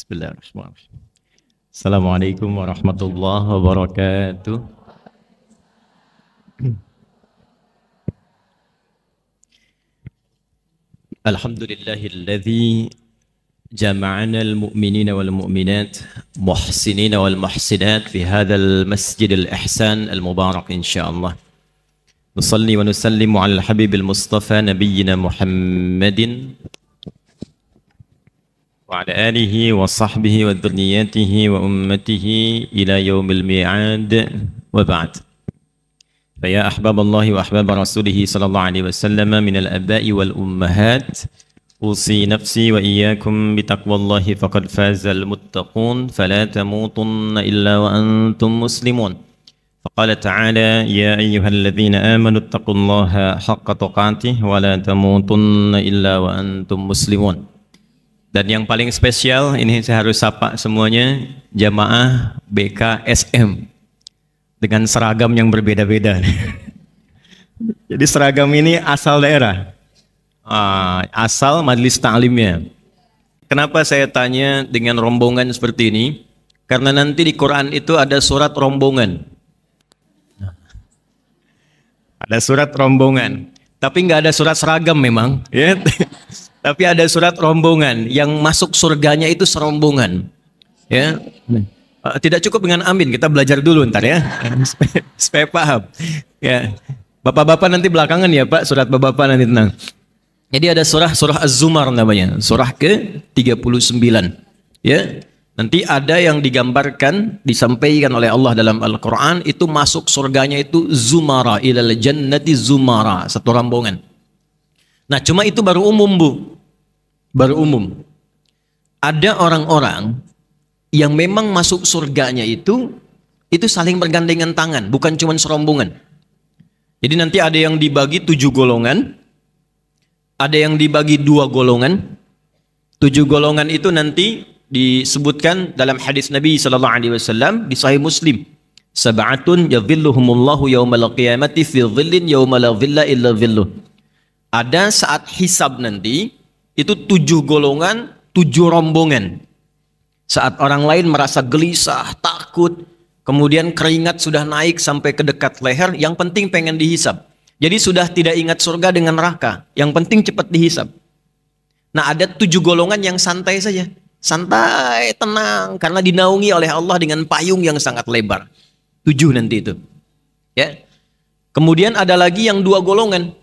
Bismillahirrahmanirrahim. Assalamualaikum warahmatullahi wabarakatuh. Alhamdulillahilladzi jama'ana al-mu'minina wal mu'minat muhsinina wal muhsinat fi hadzal masjidil ihsan al-mubarak insyaallah. Nusalli wa nusallimu 'alal habibil mustafa nabiyyina Muhammadin wa ala alihi wa sahbihi wa dhurriyyatihi wa ummatihi ila yaumil mi'ad wa ba'd. Faya ahbaballahi wa ahbab rasulihi sallallahu alaihi wasallam minal aba'i wal ummahat usi nafsi wa iyyakum bitaqwallahi faqad fazal muttaqun fala tamutunna illa wa antum muslimun. Faqala ta'ala ya ayyuhalladzina amanu ittaqullaha haqqa tuqatih wa la tamutunna illa wa antum muslimun. Dan yang paling spesial, ini saya harus sapa semuanya, jamaah BKSM dengan seragam yang berbeda-beda. Jadi seragam ini asal daerah, asal majelis ta'limnya. Kenapa saya tanya dengan rombongan seperti ini? Karena nanti di Quran itu ada surat rombongan. Ada surat rombongan, tapi nggak ada surat seragam memang, ya. Tapi ada surat rombongan yang masuk surganya itu serombongan, ya. Tidak cukup dengan amin, kita belajar dulu ntar ya, supaya paham. Ya, bapak-bapak nanti belakangan ya Pak, surat bapak-bapak nanti tenang. Jadi ada surah Az-Zumar namanya, surah ke-39. Ya, nanti ada yang digambarkan, disampaikan oleh Allah dalam Al-Quran itu masuk surganya itu Zumara, ilal jannati Zumara, satu rombongan. Nah cuma itu baru umum Bu, baru umum. Ada orang-orang yang memang masuk surganya itu saling bergandengan tangan, bukan cuma serombongan. Jadi nanti ada yang dibagi 7 golongan, ada yang dibagi 2 golongan. 7 golongan itu nanti disebutkan dalam hadis Nabi SAW di Sahih Muslim. Sab'atun yadhilluhumullahu yawmal qiyamati fi dhillin yawma la dhilla illa dhilluh. Ada saat hisab nanti, itu 7 golongan, 7 rombongan. Saat orang lain merasa gelisah, takut, kemudian keringat sudah naik sampai ke dekat leher, yang penting pengen dihisab. Jadi sudah tidak ingat surga dengan neraka, yang penting cepat dihisab. Nah ada 7 golongan yang santai saja. Santai, tenang, karena dinaungi oleh Allah dengan payung yang sangat lebar. 7 nanti itu. Ya. Kemudian ada lagi yang 2 golongan.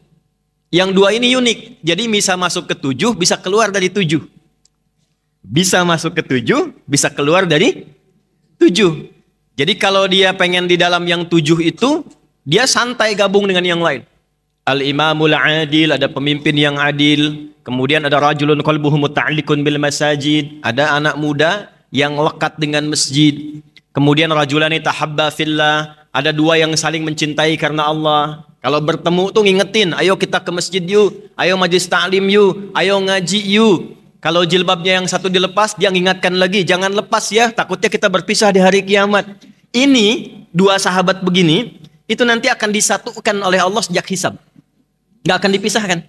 Yang 2 ini unik, jadi bisa masuk ke 7, bisa keluar dari 7. Bisa masuk ke 7, bisa keluar dari 7. Jadi kalau dia pengen di dalam yang 7 itu, dia santai gabung dengan yang lain. Al-imamul adil, ada pemimpin yang adil. Kemudian ada rajulun qalbuhu muta'alliqun bil masajid, ada anak muda yang lekat dengan masjid. Kemudian rajulani tahabba fillah, ada 2 yang saling mencintai karena Allah. Kalau bertemu tuh ngingetin, ayo kita ke masjid yuk, ayo majelis ta'lim yuk, ayo ngaji yuk. Kalau jilbabnya yang satu dilepas, dia ngingatkan lagi, jangan lepas ya, takutnya kita berpisah di hari kiamat. Ini 2 sahabat begini, itu nanti akan disatukan oleh Allah sejak hisab. Gak akan dipisahkan.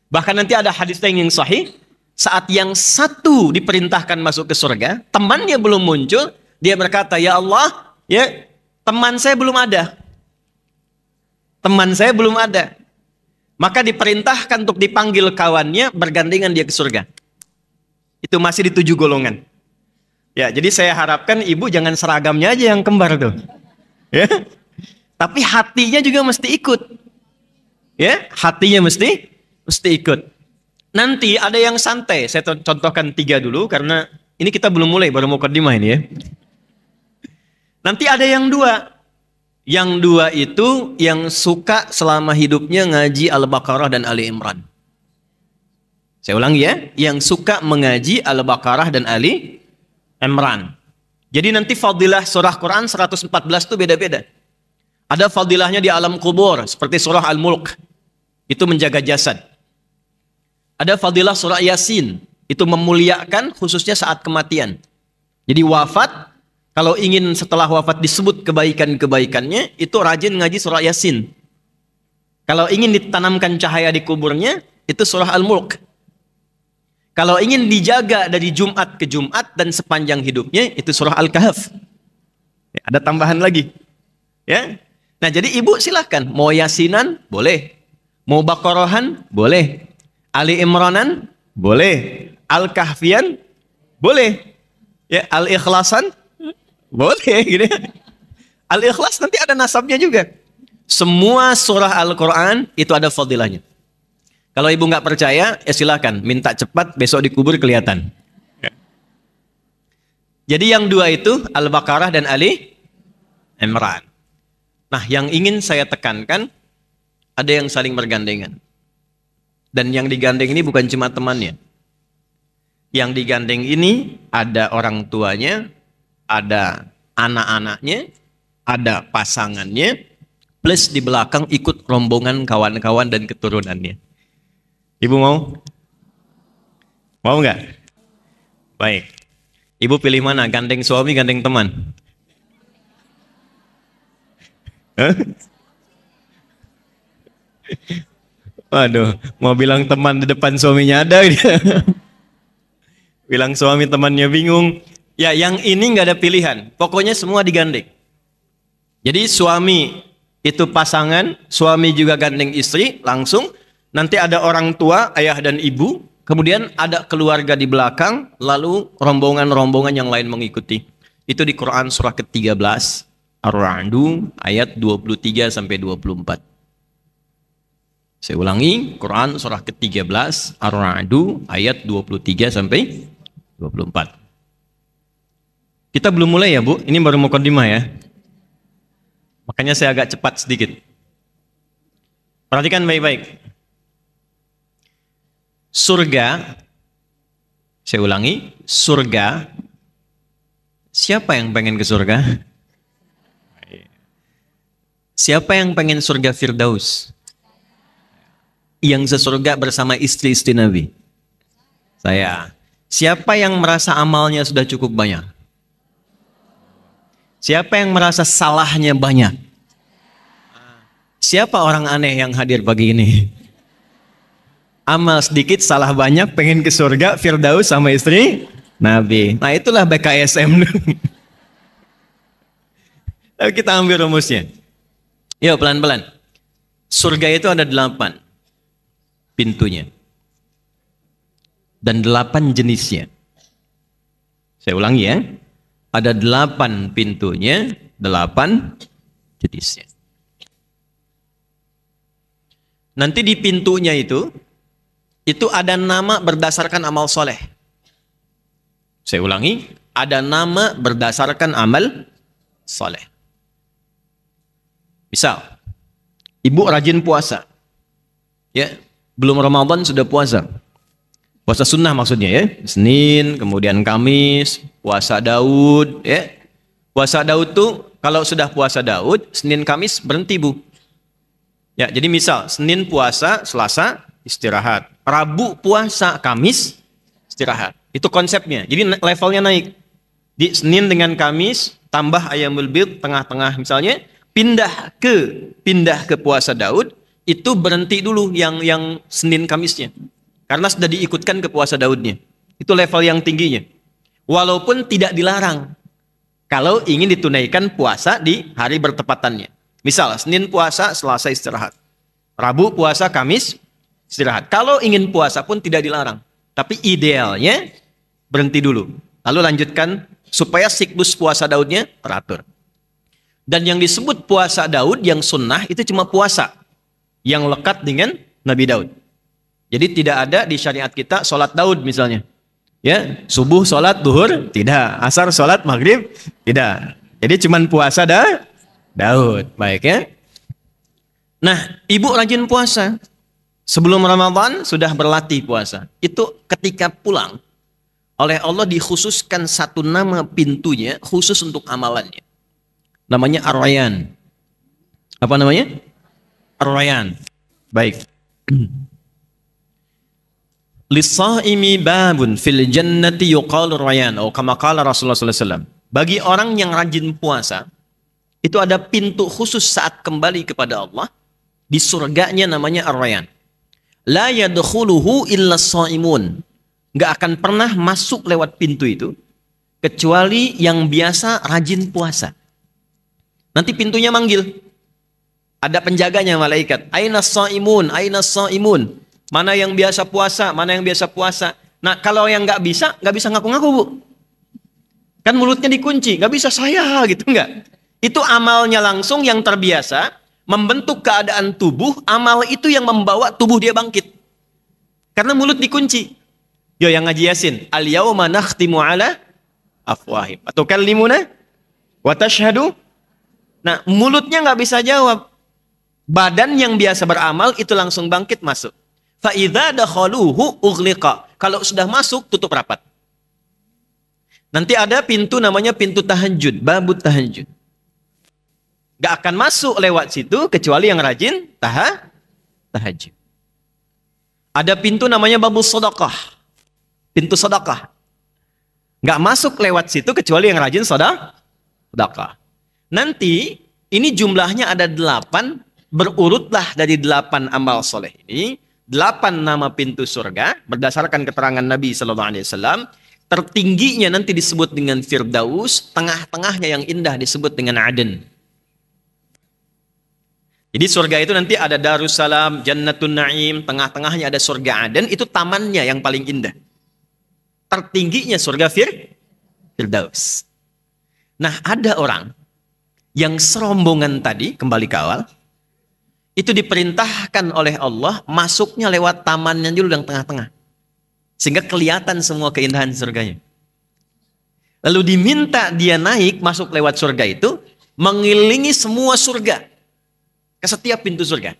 Bahkan nanti ada hadis yang sahih, saat yang satu diperintahkan masuk ke surga, temannya belum muncul, dia berkata, ya Allah, ya teman saya belum ada. Teman saya belum ada. Maka diperintahkan untuk dipanggil kawannya, bergandengan dia ke surga. Itu masih di 7 golongan. Ya, jadi saya harapkan ibu jangan seragamnya aja yang kembar tuh. Ya. Tapi hatinya juga mesti ikut. Ya, hatinya mesti ikut. Nanti ada yang santai. Saya contohkan 3 dulu karena ini kita belum mulai, baru mau mukadimah ini ya. Nanti ada yang 2. Yang 2 itu yang suka selama hidupnya ngaji Al-Baqarah dan Ali Imran. Saya ulangi ya, yang suka mengaji Al-Baqarah dan Ali Imran. Jadi nanti fadilah surah Quran 114 itu beda-beda. Ada fadilahnya di alam kubur, seperti surah Al-Mulk, itu menjaga jasad. Ada fadilah surah Yasin, itu memuliakan khususnya saat kematian. Jadi wafat, kalau ingin setelah wafat disebut kebaikan-kebaikannya, itu rajin ngaji surah Yasin. Kalau ingin ditanamkan cahaya di kuburnya, itu surah Al-Mulk. Kalau ingin dijaga dari Jumat ke Jumat dan sepanjang hidupnya, itu surah Al-Kahf. Ya, ada tambahan lagi. Ya. Nah, jadi ibu silahkan. Mau Yasinan, boleh. Mau Baqarahan, boleh. Ali Imranan, boleh. Al-Kahfian, boleh. Ya, Al-Ikhlasan, boleh. Gitu. Al-Ikhlas nanti ada nasabnya juga. Semua surah Al-Quran itu ada fadilahnya. Kalau ibu nggak percaya, ya silakan. Minta cepat, besok dikubur kelihatan. Jadi yang dua itu, Al-Baqarah dan Ali Imran. Nah, yang ingin saya tekankan, ada yang saling bergandengan. Dan yang digandeng ini bukan cuma temannya. Yang digandeng ini ada orang tuanya, ada anak-anaknya, ada pasangannya, plus di belakang ikut rombongan kawan-kawan dan keturunannya. Ibu mau? Mau nggak? Baik. Ibu pilih mana? Gandeng suami, gandeng teman? Waduh, mau bilang teman di depan suaminya ada dia. Bilang suami temannya bingung. Ya, yang ini nggak ada pilihan. Pokoknya semua digandeng. Jadi suami itu pasangan, suami juga gandeng istri, langsung. Nanti ada orang tua, ayah dan ibu, kemudian ada keluarga di belakang, lalu rombongan-rombongan yang lain mengikuti. Itu di Quran surah ke-13, Ar-Ra'du ayat 23 sampai 24. Saya ulangi, Quran surah ke-13, Ar-Ra'du ayat 23 sampai 24. Kita belum mulai ya, Bu. Ini baru mukadimah ya. Makanya saya agak cepat sedikit. Perhatikan baik-baik. Surga, saya ulangi, surga. Siapa yang pengen ke surga? Siapa yang pengen surga Firdaus? Yang sesurga bersama istri-istri Nabi? Saya. Siapa yang merasa amalnya sudah cukup banyak? Siapa yang merasa salahnya banyak? Siapa orang aneh yang hadir pagi ini? Amal sedikit, salah banyak, pengen ke surga, Firdaus sama istri Nabi. Nah, itulah BKSM. Lalu kita ambil rumusnya. Yuk, pelan-pelan. Surga itu ada 8 pintunya. Dan 8 jenisnya. Saya ulangi ya. Ada 8 pintunya, 8 jenisnya. Nanti di pintunya itu ada nama berdasarkan amal soleh. Saya ulangi, ada nama berdasarkan amal soleh. Misal, ibu rajin puasa. Ya, belum Ramadan sudah puasa. Puasa sunnah maksudnya ya. Senin, kemudian Kamis, puasa Daud. Ya. Puasa Daud tuh, kalau sudah puasa Daud, Senin Kamis berhenti, Bu. Ya, jadi misal, Senin puasa, Selasa istirahat. Rabu puasa, Kamis istirahat. Itu konsepnya. Jadi levelnya naik. Di Senin dengan Kamis tambah Ayyamul Bid tengah-tengah misalnya, pindah ke puasa Daud, itu berhenti dulu yang Senin Kamisnya. Karena sudah diikutkan ke puasa Daudnya. Itu level yang tingginya. Walaupun tidak dilarang kalau ingin ditunaikan puasa di hari bertepatannya. Misal Senin puasa, Selasa istirahat. Rabu puasa, Kamis istirahat. Kalau ingin puasa pun tidak dilarang. Tapi idealnya berhenti dulu. Lalu lanjutkan supaya siklus puasa Daudnya teratur. Dan yang disebut puasa Daud yang sunnah itu cuma puasa yang lekat dengan Nabi Daud. Jadi tidak ada di syariat kita sholat Daud misalnya. Ya, subuh sholat duhur tidak, asar sholat maghrib tidak. Jadi cuma puasa Daud. Baik ya. Nah, ibu rajin puasa. Sebelum Ramadan sudah berlatih puasa. Itu ketika pulang oleh Allah dikhususkan satu nama pintunya khusus untuk amalannya. Namanya Ar-Rayyan. Apa namanya? Ar-Rayyan. Baik. Lis-shaimi babun fil jannati yuqalu Rayyan. Oh, kama qala Rasulullah sallallahu alaihi wasallam. Bagi orang yang rajin puasa, itu ada pintu khusus saat kembali kepada Allah. Di surganya namanya Ar-Rayyan. La yadkhuluhu illa shaimun. nggak akan pernah masuk lewat pintu itu kecuali yang biasa rajin puasa. Nanti pintunya manggil. Ada penjaganya malaikat. Aina shaimun, aina shaimun. Mana yang biasa puasa, mana yang biasa puasa. Nah, kalau yang nggak bisa ngaku-ngaku, Bu. Kan mulutnya dikunci, nggak bisa saya gitu, nggak. Itu amalnya langsung yang terbiasa, membentuk keadaan tubuh, amal itu yang membawa tubuh dia bangkit. Karena mulut dikunci. Yo yang ngaji Yasin, al-yauma nakhtimu ala afwahim. Atau kallimuna wa tashhadu. Nah, mulutnya nggak bisa jawab. Badan yang biasa beramal itu langsung bangkit masuk. Fa idza dakhaluhu ughliqa. Kalau sudah masuk tutup rapat. Nanti ada pintu namanya pintu tahajud, babut tahajud. Gak akan masuk lewat situ kecuali yang rajin tahajud. Ada pintu namanya babul sedekah. Pintu sedekah. Gak masuk lewat situ kecuali yang rajin sedekah. Nanti ini jumlahnya ada 8, berurutlah dari 8 amal soleh ini, 8 nama pintu surga berdasarkan keterangan Nabi SAW. Tertingginya nanti disebut dengan Firdaus, tengah-tengahnya yang indah disebut dengan Aden. Jadi surga itu nanti ada Darussalam, Jannatun Naim, tengah-tengahnya ada surga Aden, itu tamannya yang paling indah. Tertingginya surga Firdaus. Nah, ada orang yang serombongan tadi, kembali ke awal, itu diperintahkan oleh Allah masuknya lewat tamannya dulu yang tengah-tengah. Sehingga kelihatan semua keindahan surganya. Lalu diminta dia naik masuk lewat surga itu, mengelilingi semua surga. Ke setiap pintu surga.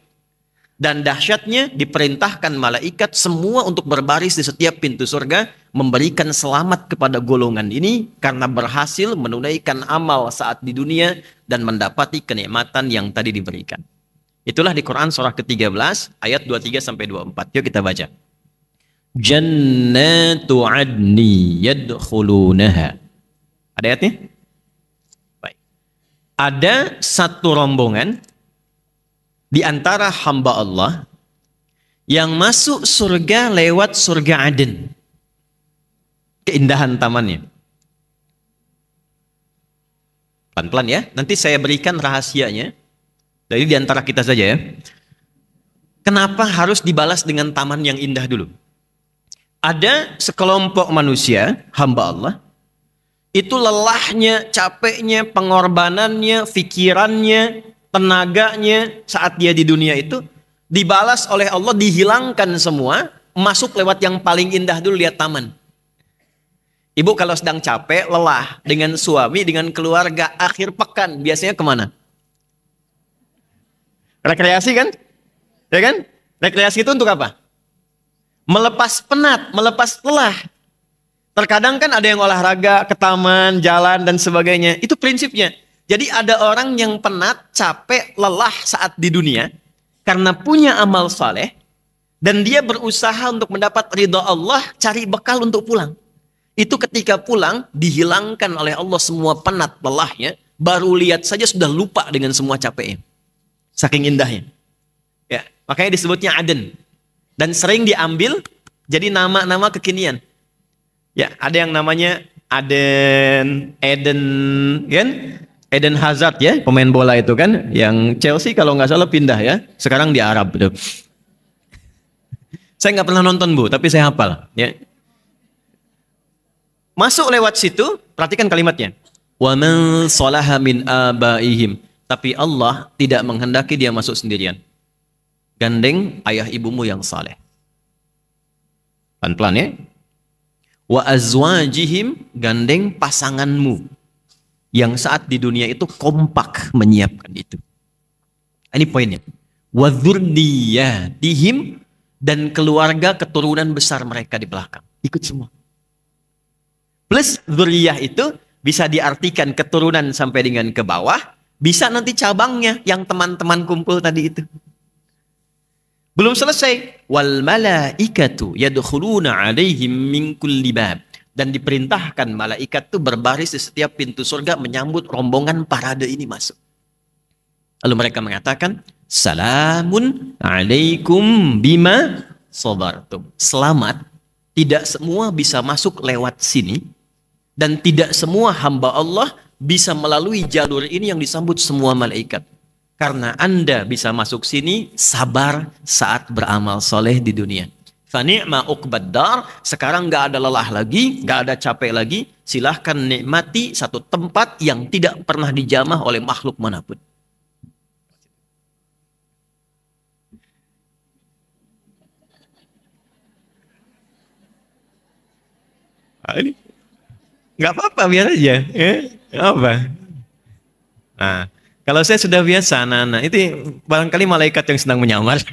Dan dahsyatnya diperintahkan malaikat semua untuk berbaris di setiap pintu surga, memberikan selamat kepada golongan ini karena berhasil menunaikan amal saat di dunia dan mendapati kenikmatan yang tadi diberikan. Itulah di Quran surah ke-13 ayat 23-24. Yuk kita baca. Jannatu adni yadkhulunaha. Ada ayatnya? Baik. Ada satu rombongan di antara hamba Allah yang masuk surga lewat surga Aden. Keindahan tamannya. Pelan-pelan ya. Nanti saya berikan rahasianya. Dari di antara kita saja ya. Kenapa harus dibalas dengan taman yang indah dulu? Ada sekelompok manusia, hamba Allah, itu lelahnya, capeknya, pengorbanannya, pikirannya, tenaganya saat dia di dunia itu dibalas oleh Allah, dihilangkan semua, masuk lewat yang paling indah dulu, lihat taman. Ibu kalau sedang capek, lelah dengan suami, dengan keluarga, akhir pekan biasanya kemana? Rekreasi kan? Ya kan? Rekreasi itu untuk apa? Melepas penat, melepas lelah. Terkadang kan ada yang olahraga, ke taman, jalan, dan sebagainya. Itu prinsipnya. Jadi ada orang yang penat, capek, lelah saat di dunia, karena punya amal saleh, dan dia berusaha untuk mendapat ridha Allah, cari bekal untuk pulang. Itu ketika pulang, dihilangkan oleh Allah semua penat, lelahnya, baru lihat saja sudah lupa dengan semua capeknya. Saking indahnya. Ya, makanya disebutnya Aden. Dan sering diambil jadi nama-nama kekinian. Ya, ada yang namanya Eden, kan? Eden Hazard ya, pemain bola itu kan, yang Chelsea kalau nggak salah pindah ya. Sekarang di Arab. Saya nggak pernah nonton Bu, tapi saya hafal. Ya. Masuk lewat situ, perhatikan kalimatnya. Wa man salaha min abaihim. Tapi Allah tidak menghendaki dia masuk sendirian. Gandeng ayah ibumu yang saleh. Pelan-pelan ya. Wa azwajihim, gandeng pasanganmu yang saat di dunia itu kompak menyiapkan itu. Ini poinnya. Wa dzurriyyatihim, dan keluarga keturunan besar mereka di belakang. Ikut semua. Plus dzurriyyah itu bisa diartikan keturunan sampai dengan ke bawah, bisa nanti cabangnya yang teman-teman kumpul tadi itu. Belum selesai. Wal malaikatu yadkhuluna 'alaihim min kulli bab, dan diperintahkan malaikat itu berbaris di setiap pintu surga menyambut rombongan parade ini masuk. Lalu mereka mengatakan, "Salamun 'alaikum bima sabartum." Selamat Tidak semua bisa masuk lewat sini, dan tidak semua hamba Allah bisa melalui jalur ini yang disambut semua malaikat. Karena Anda bisa masuk sini, sabar saat beramal soleh di dunia. Fani'ma uqbad dar, sekarang nggak ada lelah lagi, nggak ada capek lagi. Silahkan nikmati satu tempat yang tidak pernah dijamah oleh makhluk manapun. Ini nggak apa-apa, biar aja. Nggak apa. Nah, kalau saya sudah biasa, anak-anak, itu barangkali malaikat yang sedang menyamar.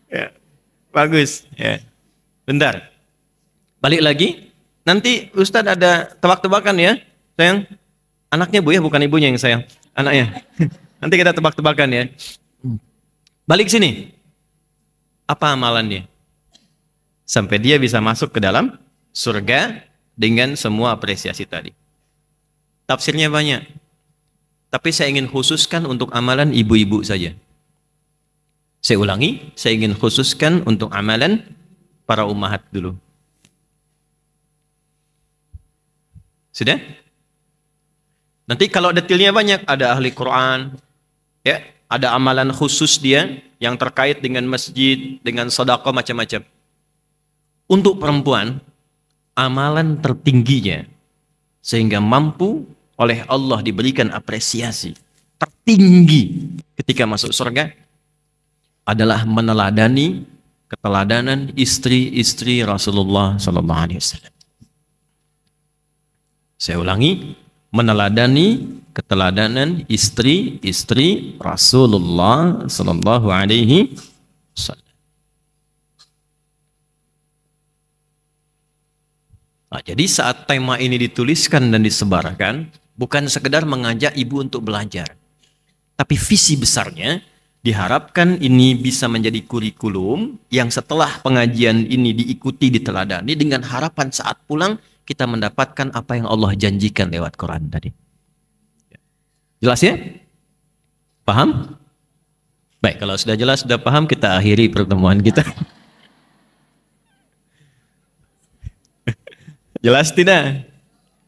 Ya, bagus. Ya. Bentar. Balik lagi. Nanti Ustadz ada tebak-tebakan ya, sayang. Anaknya Bu ya, bukan ibunya yang sayang. Anaknya. Nanti kita tebak-tebakan ya. Balik sini. Apa amalannya? Sampai dia bisa masuk ke dalam surga dengan semua apresiasi tadi. Tafsirnya banyak. Tapi saya ingin khususkan untuk amalan ibu-ibu saja. Saya ulangi, saya ingin khususkan untuk amalan para ummahat dulu. Sudah? Nanti kalau detailnya banyak, ada ahli Quran, ya, ada amalan khusus dia yang terkait dengan masjid, dengan sedekah macam-macam. Untuk perempuan, amalan tertingginya sehingga mampu oleh Allah diberikan apresiasi tertinggi ketika masuk surga adalah meneladani keteladanan istri-istri Rasulullah sallallahu alaihi wasallam. Saya ulangi, meneladani keteladanan istri-istri Rasulullah sallallahu alaihi wasallam. Nah, jadi saat tema ini dituliskan dan disebarkan, bukan sekedar mengajak ibu untuk belajar, tapi visi besarnya diharapkan ini bisa menjadi kurikulum yang setelah pengajian ini diikuti, diteladani, dengan harapan saat pulang kita mendapatkan apa yang Allah janjikan lewat Quran tadi. Jelas ya? Paham? Baik, kalau sudah jelas, sudah paham, kita akhiri pertemuan kita. Jelas tidak?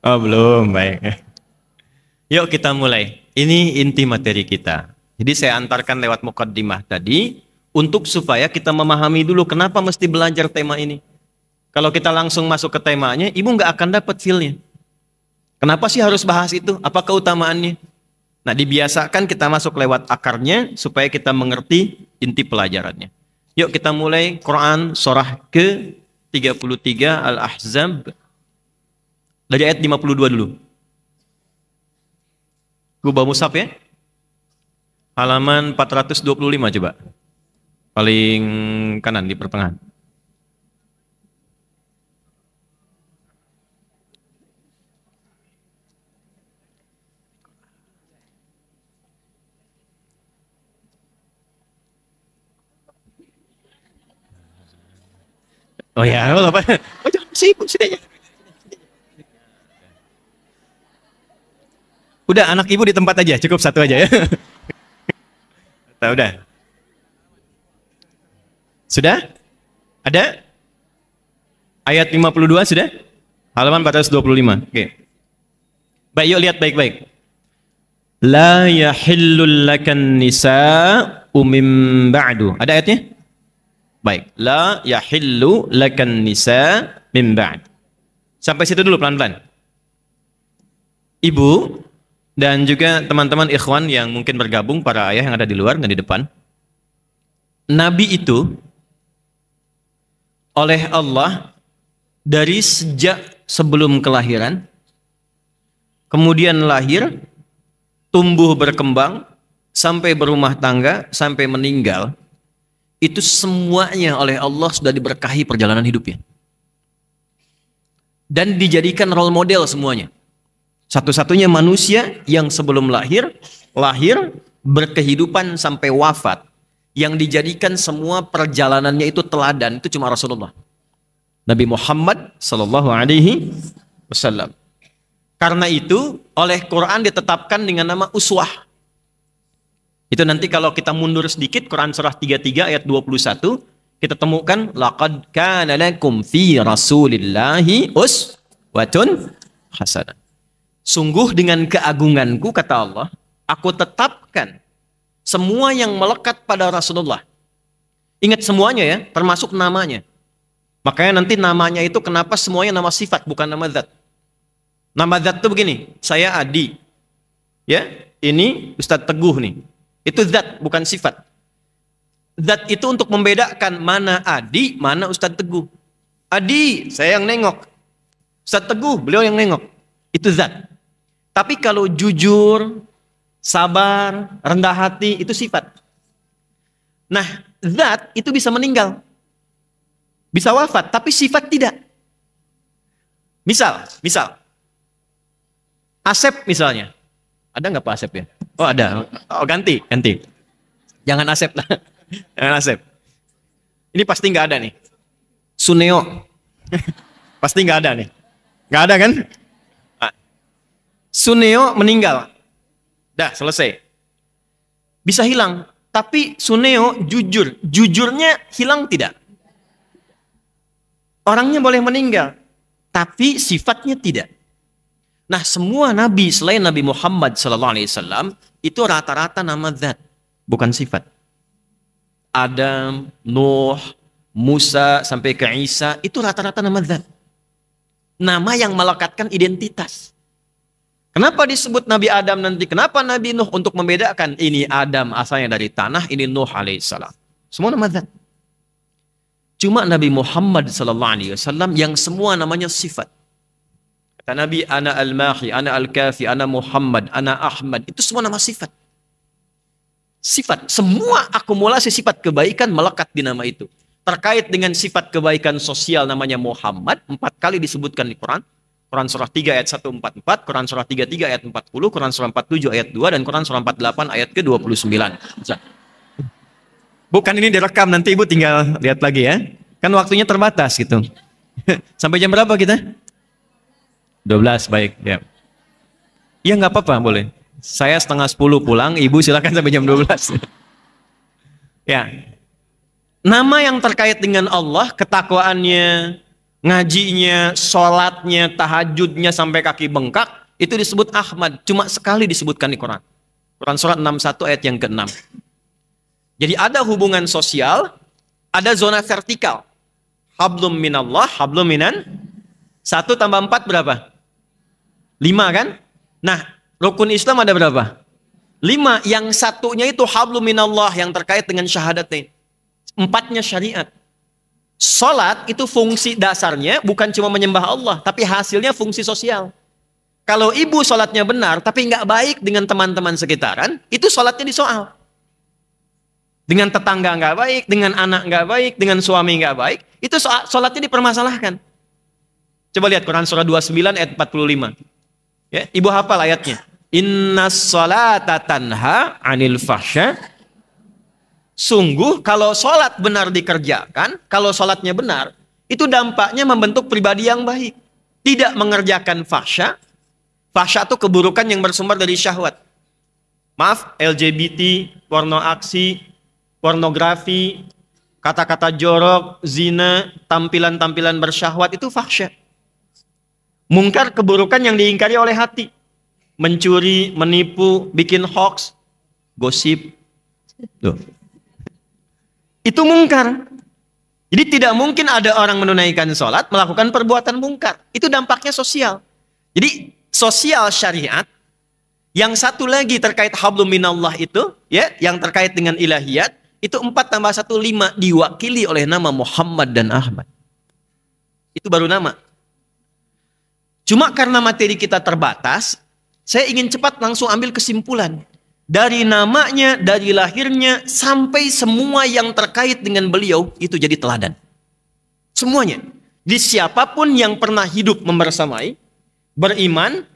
Oh belum, baik. Yuk kita mulai. Ini inti materi kita. Jadi saya antarkan lewat mukaddimah tadi untuk supaya kita memahami dulu kenapa mesti belajar tema ini. Kalau kita langsung masuk ke temanya, ibu nggak akan dapat feel-nya. Kenapa sih harus bahas itu? Apa keutamaannya? Nah, dibiasakan kita masuk lewat akarnya supaya kita mengerti inti pelajarannya. Yuk kita mulai Quran surah ke-33 Al-Ahzab. Dari ayat 52 dulu. Gue bawa mushaf ya. Halaman 425 coba. Paling kanan di pertengahan. Oh ya, apa? Oh jangan sibuk, sini aja. Udah, anak ibu di tempat aja, cukup satu aja ya. Udah. Sudah? Ada? Ayat 52 sudah? Halaman 425. Oke. Baik, yuk lihat baik-baik. La yahillul lakan nisa'u min ba'du. Ada ayatnya? Baik. La yahillu lakan nisa' min ba'd. Sampai situ dulu pelan-pelan. Ibu dan juga teman-teman ikhwan yang mungkin bergabung, para ayah yang ada di luar dan di depan. Nabi itu oleh Allah dari sejak sebelum kelahiran, kemudian lahir, tumbuh berkembang, sampai berumah tangga, sampai meninggal, itu semuanya oleh Allah sudah diberkahi perjalanan hidupnya. Dan dijadikan role model semuanya. Satu-satunya manusia yang sebelum lahir, berkehidupan sampai wafat, yang dijadikan semua perjalanannya itu teladan, itu cuma Rasulullah. Nabi Muhammad sallallahu alaihi wasallam. Karena itu, oleh Quran ditetapkan dengan nama uswah. Itu nanti kalau kita mundur sedikit, Quran surah 33 ayat 21, kita temukan laqad kana lakum fi rasulillahi uswatun hasanah. Sungguh dengan keagunganku, kata Allah, aku tetapkan semua yang melekat pada Rasulullah. Ingat semuanya ya, termasuk namanya. Makanya nanti namanya itu kenapa semuanya nama sifat, bukan nama zat. Nama zat itu begini, saya Adi. Ya, ini Ustadz Teguh nih. Itu zat, bukan sifat. Zat itu untuk membedakan mana Adi, mana Ustadz Teguh. Adi, saya yang nengok. Ustadz Teguh, beliau yang nengok. Itu zat. Tapi kalau jujur, sabar, rendah hati, itu sifat. Nah, zat itu bisa meninggal. Bisa wafat, tapi sifat tidak. Misal. Asep misalnya. Ada nggak Pak Asep ya? Oh ada. Oh ganti. Jangan Asep lah. Jangan Asep. Ini pasti nggak ada nih. Suneo. Pasti nggak ada nih. Nggak ada kan? Nah. Suneo meninggal. Dah selesai. Bisa hilang. Tapi Suneo jujur. Jujurnya hilang tidak? Orangnya boleh meninggal, tapi sifatnya tidak. Nah, semua nabi selain Nabi Muhammad SAW itu rata-rata nama zat, bukan sifat. Adam, Nuh, Musa sampai ke Isa itu rata-rata nama zat. Nama yang melekatkan identitas. Kenapa disebut Nabi Adam nanti? Kenapa Nabi Nuh? Untuk membedakan ini Adam asalnya dari tanah, ini Nuh alaihissalam. Semua nama zat. Cuma Nabi Muhammad SAW yang semua namanya sifat. Kata Nabi, ana al-mahi, ana al-kafi, ana Muhammad, ana Ahmad. Itu semua nama sifat. Sifat. Semua akumulasi sifat kebaikan melekat di nama itu. Terkait dengan sifat kebaikan sosial namanya Muhammad, 4 kali disebutkan di Quran. Quran surah 3 ayat 144, Quran surah 33 ayat 40, Quran surah 47 ayat 2, dan Quran surah 48 ayat ke-29. Bukan ini direkam, nanti ibu tinggal lihat lagi ya. Kan waktunya terbatas gitu. Sampai jam berapa kita? 12, baik. Ya, ya nggak apa-apa, boleh. Saya setengah 10 pulang, ibu silakan sampai jam 12. Ya. Nama yang terkait dengan Allah, ketakwaannya, ngajinya, sholatnya, tahajudnya sampai kaki bengkak, itu disebut Ahmad. Cuma sekali disebutkan di Quran. Quran surat 61 ayat yang ke-6. Jadi ada hubungan sosial, ada zona vertikal. Hablum minallah, hablum minan. 1 tambah 4 berapa? 5 kan? Nah, rukun Islam ada berapa? 5. Yang satunya itu hablum minallah yang terkait dengan syahadatain. 4-nya syariat. Salat itu fungsi dasarnya bukan cuma menyembah Allah, tapi hasilnya fungsi sosial. Kalau ibu salatnya benar, tapi nggak baik dengan teman-teman sekitaran, itu salatnya disoal. Dengan tetangga nggak baik, dengan anak nggak baik, dengan suami nggak baik, itu sholatnya dipermasalahkan. Coba lihat Quran surah 29 ayat 45. Ya, ibu hafal ayatnya. Innas sholata tanha anil fahsya. Sungguh kalau sholat benar dikerjakan, kalau sholatnya benar, itu dampaknya membentuk pribadi yang baik. Tidak mengerjakan fahsya. Fahsya itu keburukan yang bersumber dari syahwat. Maaf, LGBT, porno aksi, pornografi, kata-kata jorok, zina, tampilan-tampilan bersyahwat itu fahsya. Mungkar keburukan yang diingkari oleh hati. Mencuri, menipu, bikin hoax, gosip. Tuh. Itu mungkar. Jadi tidak mungkin ada orang menunaikan sholat melakukan perbuatan mungkar. Itu dampaknya sosial. Jadi sosial syariat. Yang satu lagi terkait hablum minallah itu, ya, yang terkait dengan ilahiyat. Itu 4 tambah 1, 5 diwakili oleh nama Muhammad dan Ahmad. Itu baru nama. Cuma karena materi kita terbatas, saya ingin cepat langsung ambil kesimpulan. Dari namanya, dari lahirnya, sampai semua yang terkait dengan beliau, itu jadi teladan. Semuanya. Di siapapun yang pernah hidup membersamai, beriman,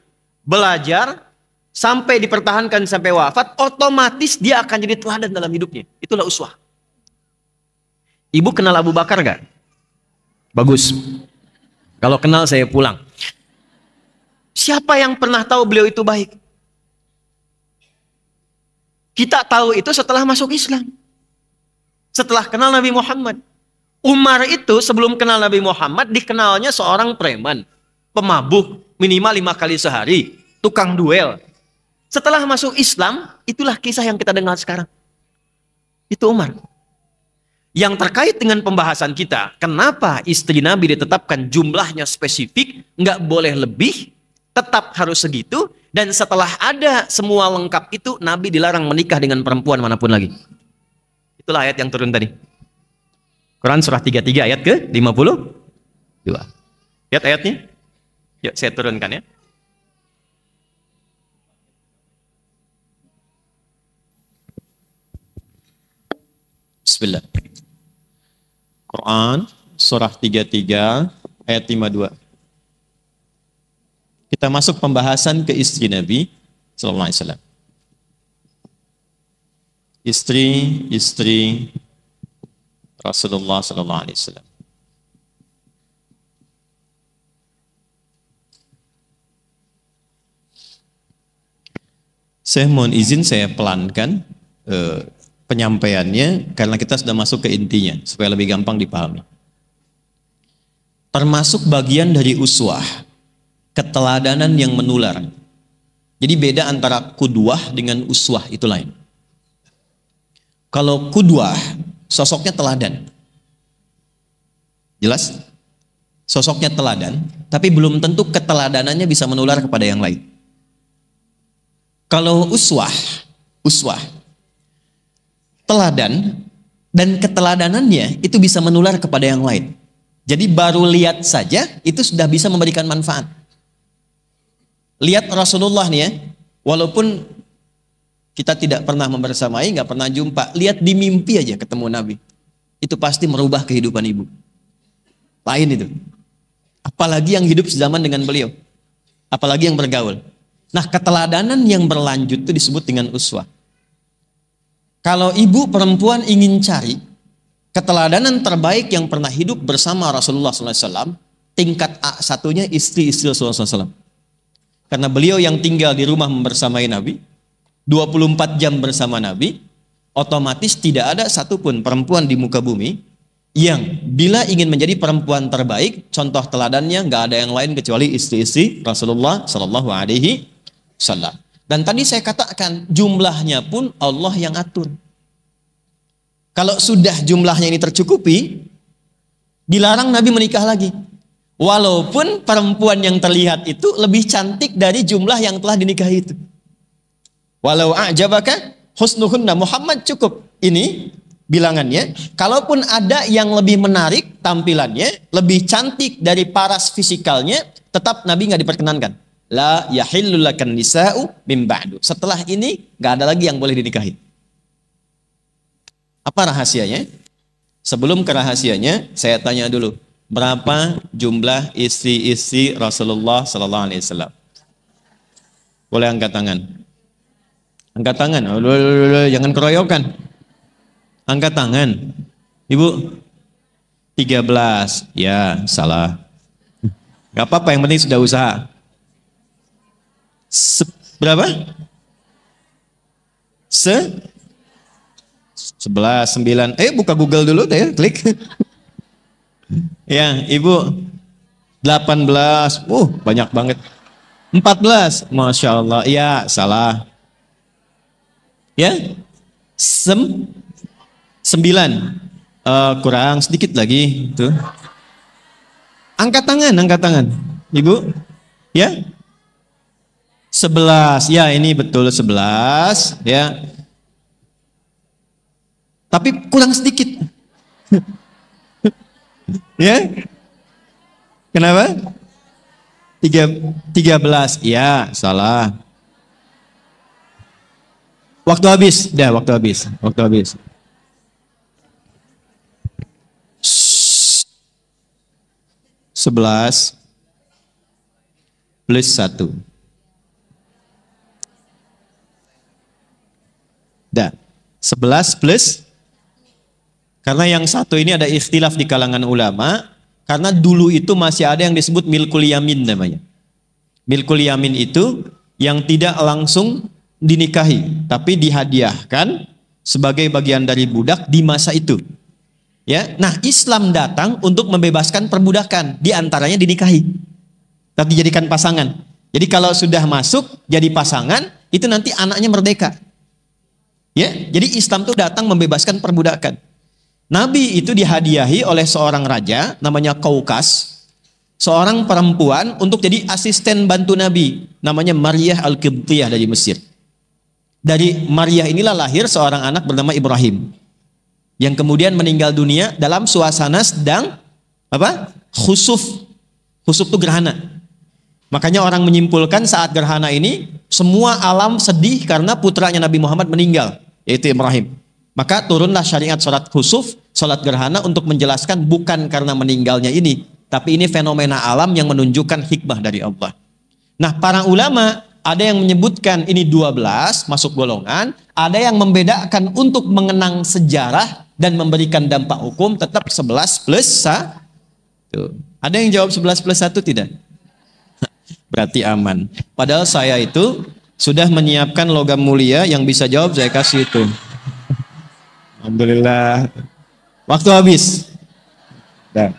belajar, sampai dipertahankan sampai wafat, otomatis dia akan jadi teladan dalam hidupnya. Itulah uswah. Ibu kenal Abu Bakar gak? Bagus. Kalau kenal saya pulang. Siapa yang pernah tahu beliau itu baik? Kita tahu itu setelah masuk Islam. Setelah kenal Nabi Muhammad. Umar itu sebelum kenal Nabi Muhammad dikenalnya seorang preman, pemabuk, minimal 5 kali sehari, tukang duel. Setelah masuk Islam, itulah kisah yang kita dengar sekarang. Itu Umar. Yang terkait dengan pembahasan kita, kenapa istri Nabi ditetapkan jumlahnya spesifik, nggak boleh lebih, tetap harus segitu, dan setelah ada semua lengkap itu, Nabi dilarang menikah dengan perempuan manapun lagi. Itulah ayat yang turun tadi. Quran surah 33 ayat ke-52. Lihat ayatnya. Yuk saya turunkan ya. Bismillah. Quran surah 33 ayat 52. Kita masuk pembahasan ke istri Nabi sallallahu alaihi wasallam. Istri Rasulullah sallallahu alaihi wasallam. Saya mohon izin saya pelankan penyampaiannya karena kita sudah masuk ke intinya supaya lebih gampang dipahami. Termasuk bagian dari uswah, keteladanan yang menular. Jadi beda antara kudwah dengan uswah itu lain. Kalau kudwah sosoknya teladan. Jelas? Sosoknya teladan, tapi belum tentu keteladanannya bisa menular kepada yang lain. Kalau uswah, teladan dan keteladanannya itu bisa menular kepada yang lain. Jadi baru lihat saja itu sudah bisa memberikan manfaat. Lihat Rasulullah nih ya, walaupun kita tidak pernah membersamai, nggak pernah jumpa, lihat di mimpi aja ketemu Nabi. Itu pasti merubah kehidupan ibu. Lain itu. Apalagi yang hidup sezaman dengan beliau. Apalagi yang bergaul. Nah, keteladanan yang berlanjut itu disebut dengan uswah. Kalau ibu perempuan ingin cari keteladanan terbaik yang pernah hidup bersama Rasulullah SAW, tingkat A1-nya istri-istri Rasulullah SAW. Karena beliau yang tinggal di rumah membersamai Nabi, 24 jam bersama Nabi, otomatis tidak ada satupun perempuan di muka bumi yang bila ingin menjadi perempuan terbaik, contoh teladannya nggak ada yang lain kecuali istri-istri Rasulullah Sallallahu Alaihi Wasallam. Dan tadi saya katakan jumlahnya pun Allah yang atur. Kalau sudah jumlahnya ini tercukupi, dilarang Nabi menikah lagi. Walaupun perempuan yang terlihat itu lebih cantik dari jumlah yang telah dinikahi itu. Walau a'jabaka husnuhunna, Muhammad cukup ini bilangannya. Kalaupun ada yang lebih menarik tampilannya, lebih cantik dari paras fisikalnya, tetap Nabi nggak diperkenankan. La yahillu lakan nisa'u mim ba'du. Setelah ini nggak ada lagi yang boleh dinikahi. Apa rahasianya? Sebelum ke rahasianya, saya tanya dulu, berapa jumlah istri-istri Rasulullah Sallallahu Alaihi Wasallam? Boleh angkat tangan. Angkat tangan, jangan keroyokan. Angkat tangan. Ibu, 13. Ya, salah. Gak apa-apa, yang penting sudah usaha. Berapa? 11, 9. Buka Google dulu deh, klik. Ya, ibu 18. Banyak banget. 14. Masya Allah. Ya, salah. Ya, 9. Kurang sedikit lagi. Tuh. Angkat tangan. Ibu. Ya. 11. Ya, ini betul 11. Ya. Tapi kurang sedikit. Ya. Kenapa? 13. Ya, salah. Waktu habis. 11 plus 1. Dah. 11 plus, karena yang satu ini ada ikhtilaf di kalangan ulama, karena dulu itu masih ada yang disebut milkul yamin namanya. Milkul yamin itu yang tidak langsung dinikahi, tapi dihadiahkan sebagai bagian dari budak di masa itu. Ya, nah Islam datang untuk membebaskan perbudakan, di antaranya dinikahi, tapi dijadikan pasangan. Jadi kalau sudah masuk jadi pasangan, itu nanti anaknya merdeka. Ya, jadi Islam itu datang membebaskan perbudakan. Nabi itu dihadiahi oleh seorang raja namanya Kaukas, seorang perempuan untuk jadi asisten bantu Nabi, namanya Maryah Al-Qibtiyah dari Mesir. Dari Maryah inilah lahir seorang anak bernama Ibrahim, yang kemudian meninggal dunia dalam suasana sedang apa? Khusuf. Khusuf itu gerhana. Makanya orang menyimpulkan saat gerhana ini semua alam sedih karena putranya Nabi Muhammad meninggal, yaitu Ibrahim. Maka turunlah syariat sholat khusuf, sholat gerhana untuk menjelaskan bukan karena meninggalnya ini, tapi ini fenomena alam yang menunjukkan hikmah dari Allah. Nah, para ulama ada yang menyebutkan ini 12 masuk golongan, ada yang membedakan untuk mengenang sejarah dan memberikan dampak hukum tetap 11 plus 1. Ada yang jawab 11 plus 1 tidak? Berarti aman. Padahal saya itu sudah menyiapkan logam mulia yang bisa jawab, saya kasih itu. Alhamdulillah. Waktu habis. Dan.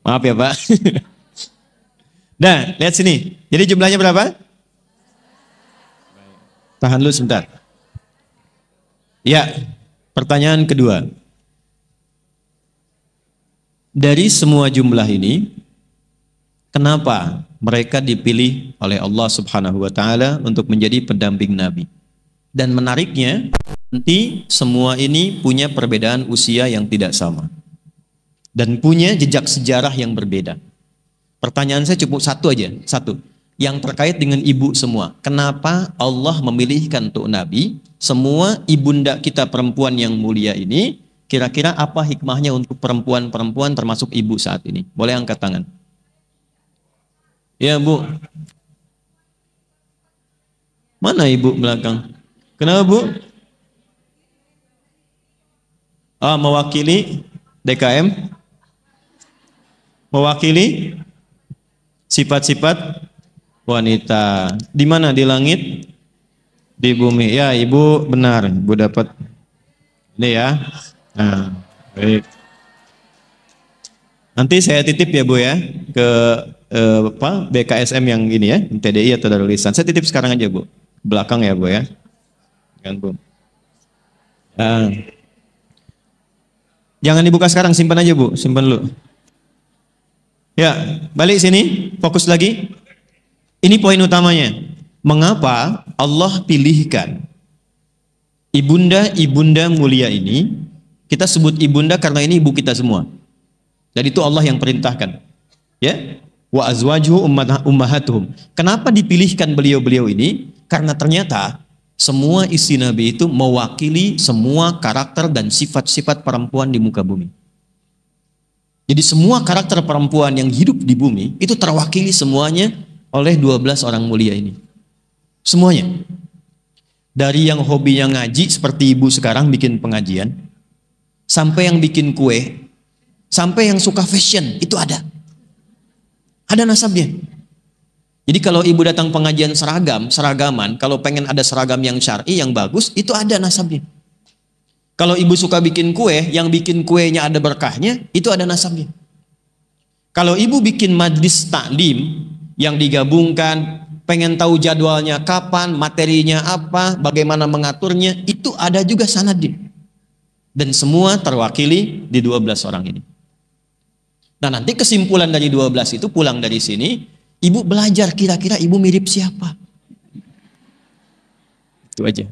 Maaf ya Pak. Nah, lihat sini. Jadi jumlahnya berapa? Tahan dulu sebentar. Ya, pertanyaan kedua. Dari semua jumlah ini, kenapa mereka dipilih oleh Allah Subhanahu wa Ta'ala untuk menjadi pendamping Nabi? Dan menariknya, nanti semua ini punya perbedaan usia yang tidak sama, dan punya jejak sejarah yang berbeda. Pertanyaan saya cukup satu aja, satu. Yang terkait dengan ibu semua. Kenapa Allah memilihkan untuk Nabi, semua ibunda kita perempuan yang mulia ini, kira-kira apa hikmahnya untuk perempuan-perempuan termasuk ibu saat ini? Boleh angkat tangan. Ya Bu. Mana ibu belakang? Kenapa Bu? Mewakili DKM? Mewakili sifat-sifat wanita. Di mana? Di langit? Di bumi. Ya, Ibu benar. Ibu dapat ini ya. Nah, baik. Nanti saya titip ya Bu ya ke BKSM yang ini ya, TDI atau Darul Ihsan. Saya titip sekarang aja Bu. Belakang ya Bu ya. Kan Bu. Jangan dibuka sekarang, simpan aja Bu, simpan dulu. Ya, balik sini, fokus lagi. Ini poin utamanya. Mengapa Allah pilihkan ibunda-ibunda mulia ini? Kita sebut ibunda karena ini ibu kita semua. Dan itu Allah yang perintahkan. Ya, wa azwajuhu ummahatuhum. Kenapa dipilihkan beliau-beliau ini? Karena ternyata semua istri Nabi itu mewakili semua karakter dan sifat-sifat perempuan di muka bumi. Jadi semua karakter perempuan yang hidup di bumi itu terwakili semuanya oleh 12 orang mulia ini. Semuanya. Dari yang hobinya ngaji seperti ibu sekarang bikin pengajian, sampai yang bikin kue, sampai yang suka fashion, itu ada. Ada nasabnya. Jadi kalau ibu datang pengajian seragaman, kalau pengen ada seragam yang syar'i, yang bagus, itu ada nasabnya. Kalau ibu suka bikin kue, yang bikin kuenya ada berkahnya, itu ada nasabnya. Kalau ibu bikin majlis taklim yang digabungkan, pengen tahu jadwalnya kapan, materinya apa, bagaimana mengaturnya, itu ada juga sanadnya. Dan semua terwakili di 12 orang ini. Nah, nanti kesimpulan dari 12 itu pulang dari sini, ibu belajar kira-kira ibu mirip siapa. Itu aja.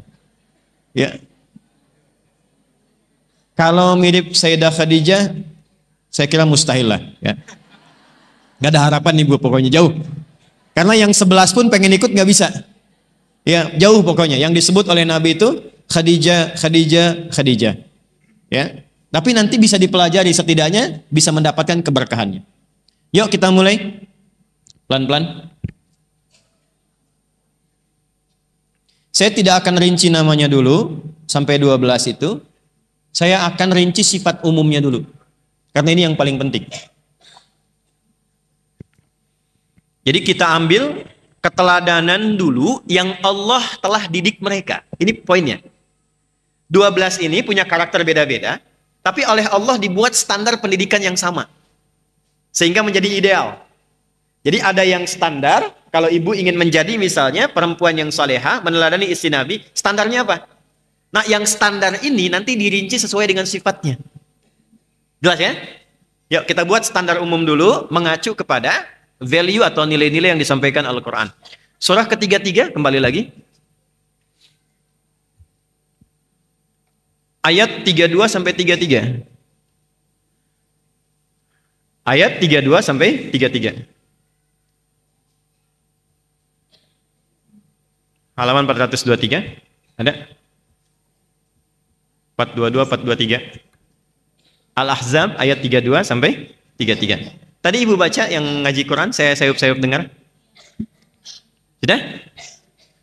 Ya. Kalau mirip Sayyidah Khadijah, saya kira mustahil lah. Ya. Gak ada harapan ibu, pokoknya jauh. Karena yang 11 pun pengen ikut gak bisa. Ya, jauh pokoknya. Yang disebut oleh Nabi itu Khadijah, Khadijah, Khadijah. Ya. Tapi nanti bisa dipelajari, setidaknya bisa mendapatkan keberkahannya. Yuk kita mulai. Pelan-pelan. Saya tidak akan rinci namanya dulu, sampai 12 itu. Saya akan rinci sifat umumnya dulu. Karena ini yang paling penting. Jadi kita ambil keteladanan dulu yang Allah telah didik mereka. Ini poinnya. 12 ini punya karakter beda-beda, tapi oleh Allah dibuat standar pendidikan yang sama. Sehingga menjadi ideal. Jadi ada yang standar, kalau ibu ingin menjadi misalnya perempuan yang salehah, meneladani istri Nabi, standarnya apa? Nah, yang standar ini nanti dirinci sesuai dengan sifatnya. Jelas ya? Yuk kita buat standar umum dulu, mengacu kepada value atau nilai-nilai yang disampaikan Al-Quran. Surah ketiga-tiga, kembali lagi. Ayat 32 sampai 33. Ayat 32 sampai 33. Halaman 423. Ada? 422, 423. Al-Ahzab ayat 32 sampai 33. Tadi ibu baca yang ngaji Quran, saya sayup-sayup dengar. Sudah?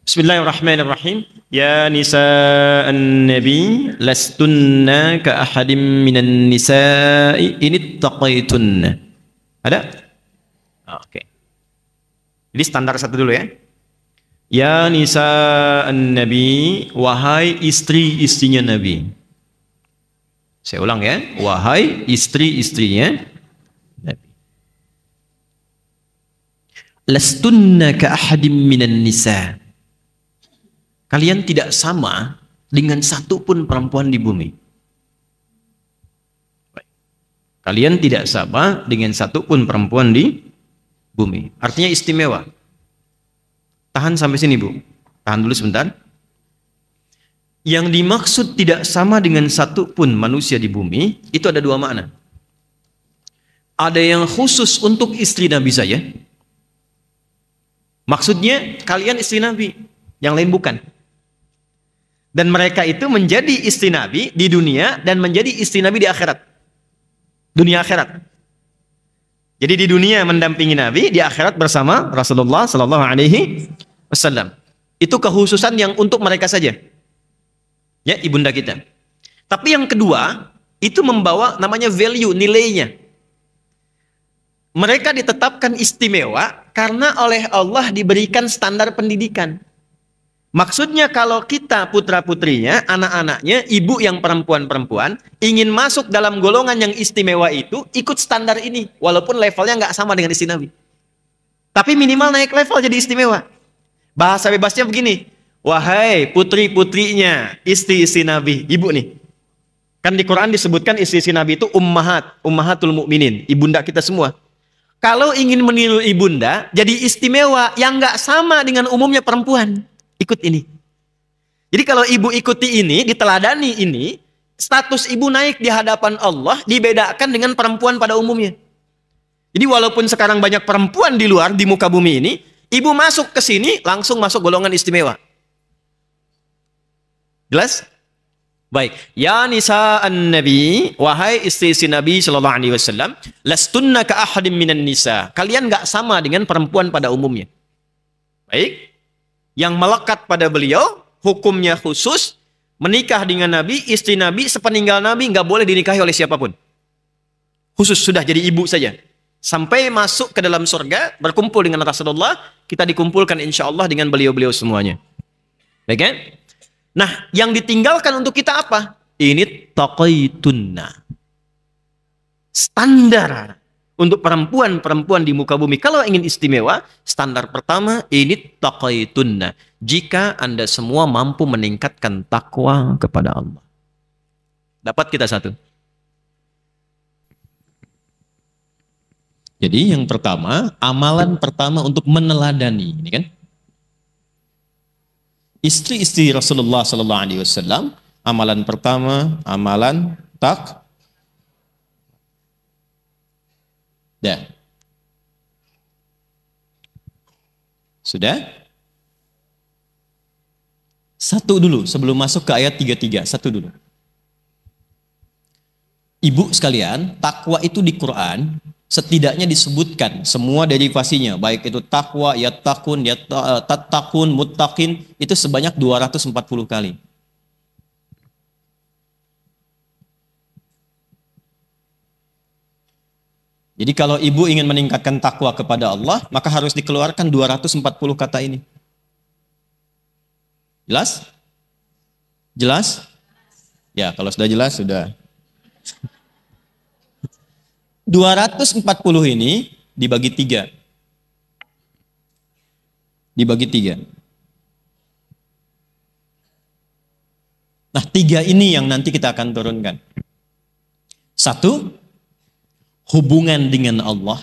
Bismillahirrahmanirrahim. Ya nisa'an nabi lastunna ka ahadim minan nisa'i inittaqaitunna. Ada? Oke. Jadi standar satu dulu ya. Ya nisa'an nabi, wahai istri-istrinya Nabi. Saya ulang ya, wahai istri-istrinya Nabi. Lastunna ka ahadim minan nisa. Kalian tidak sama dengan satu pun perempuan di bumi. Kalian tidak sama dengan satu pun perempuan di bumi. Artinya istimewa. Tahan sampai sini, Bu. Tahan dulu sebentar. Yang dimaksud tidak sama dengan satu pun manusia di bumi, itu ada dua makna. Ada yang khusus untuk istri Nabi saja. Maksudnya kalian istri Nabi, yang lain bukan. Dan mereka itu menjadi istri Nabi di dunia dan menjadi istri Nabi di akhirat. Dunia akhirat. Jadi di dunia mendampingi Nabi, di akhirat bersama Rasulullah sallallahu alaihi wasallam. Itu kekhususan yang untuk mereka saja. Ya, ibunda kita. Tapi yang kedua, itu membawa namanya value, nilainya. Mereka ditetapkan istimewa karena oleh Allah diberikan standar pendidikan. Maksudnya kalau kita putra-putrinya, anak-anaknya, ibu yang perempuan-perempuan, ingin masuk dalam golongan yang istimewa itu, ikut standar ini. Walaupun levelnya nggak sama dengan istri Nabi. Tapi minimal naik level jadi istimewa. Bahasa bebasnya begini, wahai putri-putrinya, istri-istri Nabi, ibu nih. Kan di Quran disebutkan istri-istri Nabi itu ummahatul mukminin, ibunda kita semua. Kalau ingin meniru ibunda, jadi istimewa yang nggak sama dengan umumnya perempuan. Ikut ini. Jadi kalau ibu ikuti ini, diteladani ini, status ibu naik di hadapan Allah dibedakan dengan perempuan pada umumnya. Jadi walaupun sekarang banyak perempuan di luar, di muka bumi ini, ibu masuk ke sini, langsung masuk golongan istimewa. Jelas? Baik. Ya nisa'an nabi, wahai istri-istri Nabi sallallahu alaihi wasallam, lastunna ka ahadim minan nisa. Kalian enggak sama dengan perempuan pada umumnya. Baik. Yang melekat pada beliau, hukumnya khusus, menikah dengan Nabi, istri Nabi, sepeninggal Nabi, nggak boleh dinikahi oleh siapapun. Khusus sudah jadi ibu saja. Sampai masuk ke dalam surga, berkumpul dengan Rasulullah, kita dikumpulkan insya Allah dengan beliau-beliau semuanya. Baik kan? Nah, yang ditinggalkan untuk kita apa? Ini taqaitunna. Standar untuk perempuan-perempuan di muka bumi. Kalau ingin istimewa, standar pertama, ini taqaitunna. Jika Anda semua mampu meningkatkan takwa kepada Allah. Dapat kita satu. Jadi yang pertama, amalan pertama untuk meneladani. Ini kan? Istri-istri Rasulullah SAW, amalan pertama, amalan Sudah? Satu dulu sebelum masuk ke ayat 33. Satu dulu. Ibu sekalian, takwa itu di Quran setidaknya disebutkan semua derivasinya, baik itu takwa, yattaqun, tattaqun, muttaqin, itu sebanyak 240 kali. Jadi kalau ibu ingin meningkatkan takwa kepada Allah, maka harus dikeluarkan 240 kata ini. Jelas? Jelas? Ya, kalau sudah jelas, sudah. 240 ini dibagi 3. Dibagi 3. Nah, 3 ini yang nanti kita akan turunkan. 1, hubungan dengan Allah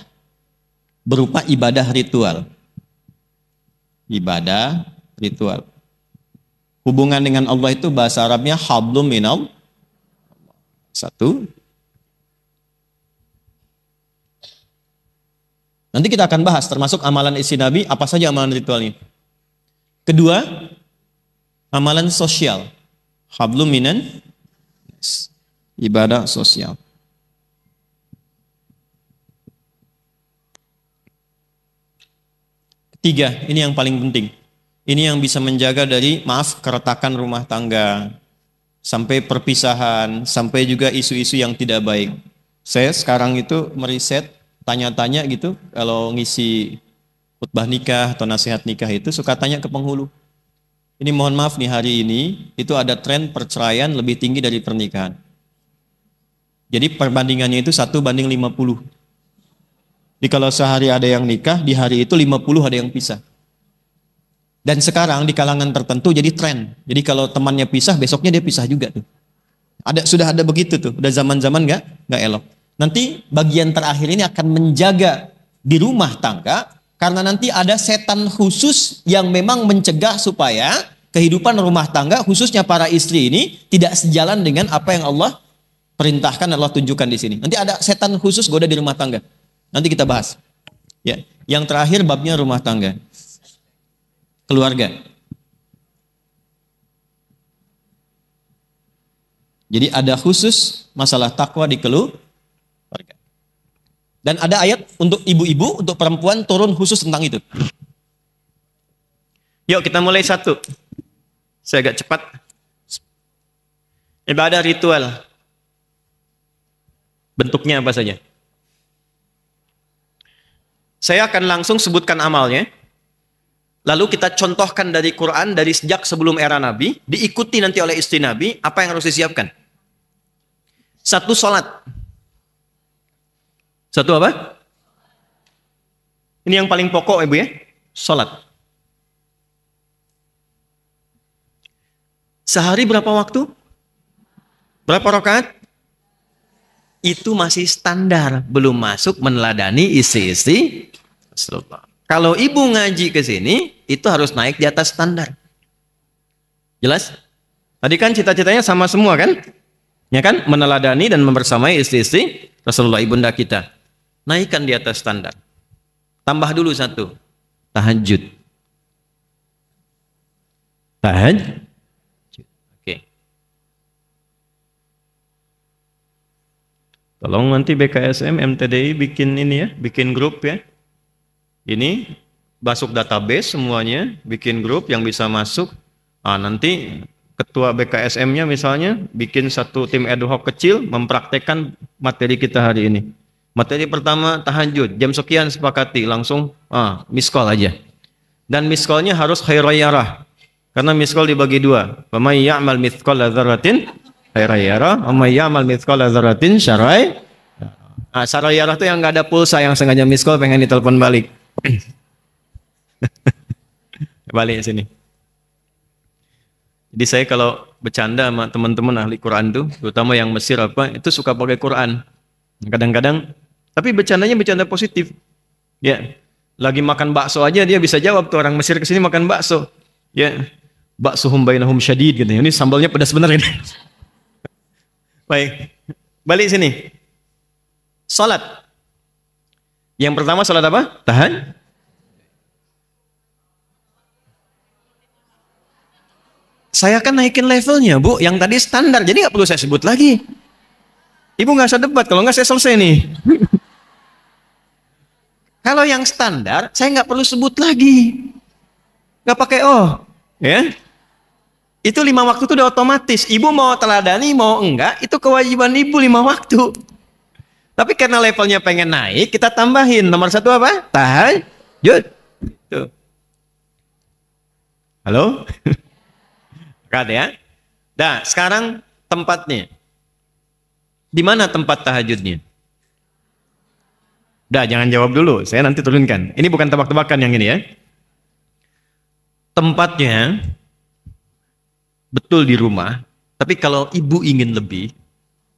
berupa ibadah ritual. Ibadah ritual. Hubungan dengan Allah itu bahasa Arabnya hablum minal. 1. Nanti kita akan bahas termasuk amalan istri Nabi, apa saja amalan ritualnya. Kedua, amalan sosial. Hablum minan, ibadah sosial. Ketiga, ini yang paling penting. Ini yang bisa menjaga dari, keretakan rumah tangga, sampai perpisahan, sampai juga isu-isu yang tidak baik. Saya sekarang itu meriset, tanya-tanya gitu, kalau ngisi khutbah nikah atau nasihat nikah itu suka tanya ke penghulu. Ini mohon maaf nih, hari ini itu ada tren perceraian lebih tinggi dari pernikahan. Jadi perbandingannya itu 1:50. Jadi kalau sehari ada yang nikah, di hari itu 50 ada yang pisah. Dan sekarang di kalangan tertentu jadi tren. Jadi kalau temannya pisah, besoknya dia pisah juga tuh. Sudah ada begitu tuh, udah zaman-zaman nggak elok. Nanti bagian terakhir ini akan menjaga di rumah tangga, karena nanti ada setan khusus yang memang mencegah supaya kehidupan rumah tangga, khususnya para istri ini, tidak sejalan dengan apa yang Allah perintahkan, Allah tunjukkan di sini. Nanti ada setan khusus goda di rumah tangga. Nanti kita bahas. Ya, yang terakhir babnya rumah tangga, keluarga. Jadi ada khusus masalah takwa di keluarga. Dan ada ayat untuk ibu-ibu, untuk perempuan turun khusus tentang itu. Yuk kita mulai 1. Saya agak cepat. Ibadah ritual. Bentuknya apa saja? Saya akan langsung sebutkan amalnya. Lalu kita contohkan dari Quran, dari sejak sebelum era Nabi, diikuti nanti oleh istri Nabi, apa yang harus disiapkan. 1, sholat. 1 apa? Ini yang paling pokok ibu ya, sholat. Sehari berapa waktu? Berapa rakaat? Itu masih standar, belum masuk meneladani istri-istri Rasulullah. Kalau ibu ngaji ke sini, itu harus naik di atas standar. Jelas? Tadi kan cita-citanya sama semua kan? Ya kan? Meneladani dan membersamai istri-istri Rasulullah, ibunda kita. Naikkan di atas standar. Tambah dulu 1. Tahajud. Tahajud. Oke. Tolong nanti BKSM, MTDI bikin ini ya, bikin grup ya. Ini masuk database semuanya, bikin grup yang bisa masuk. Nanti ketua BKSM-nya misalnya bikin 1 tim ad hoc kecil mempraktekkan materi kita hari ini. Materi pertama tahajud, jam sekian sepakati, langsung miss call aja. Dan miss call-nya harus khairayarah. Karena miss call dibagi 2. Wa may ya'mal mithqala dzarratin khairayarah, wa may ya'mal mithqala dzarratin syarrai. Syarayarah itu yang nggak ada pulsa, yang sengaja miss call pengen ditelepon balik. Balik sini. Jadi saya kalau bercanda sama teman-teman ahli Quran tuh, terutama yang Mesir itu suka pakai Quran. Kadang-kadang, tapi bercandanya bercanda positif. Ya, lagi makan bakso aja dia bisa jawab tuh, orang Mesir kesini makan bakso. Ya, baksuhum bainahum syadid gitu. Ini sambalnya pedas benar ini. Baik, balik sini. Salat. Yang pertama salat apa? Tahan. Saya kan naikin levelnya, Bu. Yang tadi standar, jadi nggak perlu saya sebut lagi. Ibu nggak usah debat, kalau nggak saya selesai nih. Kalau yang standar, saya nggak perlu sebut lagi. Nggak pakai ya. Itu 5 waktu itu udah otomatis. Ibu mau teladani, mau enggak, itu kewajiban ibu 5 waktu. Tapi karena levelnya pengen naik, kita tambahin. Nomor 1 apa? Tahajud. Tuh. Halo? Dekat ya. Nah, sekarang tempatnya. Di mana tempat tahajudnya? Udah, jangan jawab dulu. Saya nanti turunkan. Ini bukan tebak-tebakan yang ini ya. Tempatnya betul di rumah. Tapi kalau ibu ingin lebih,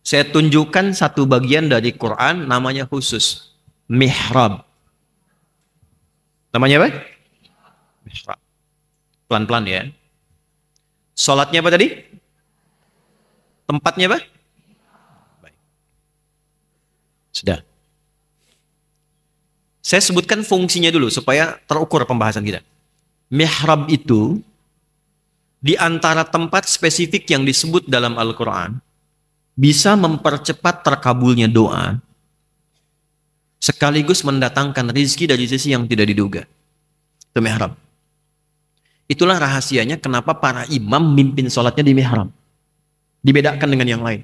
saya tunjukkan satu bagian dari Quran namanya khusus. Mihrab. Namanya apa? Mihrab. Pelan-pelan ya. Sholatnya apa tadi? Tempatnya apa? Baik. Sudah. Saya sebutkan fungsinya dulu supaya terukur pembahasan kita. Mihrab itu di antara tempat spesifik yang disebut dalam Al-Quran bisa mempercepat terkabulnya doa sekaligus mendatangkan rizki dari sisi yang tidak diduga. Itu mihrab. Itulah rahasianya kenapa para imam mimpin sholatnya di mihrab. Dibedakan dengan yang lain.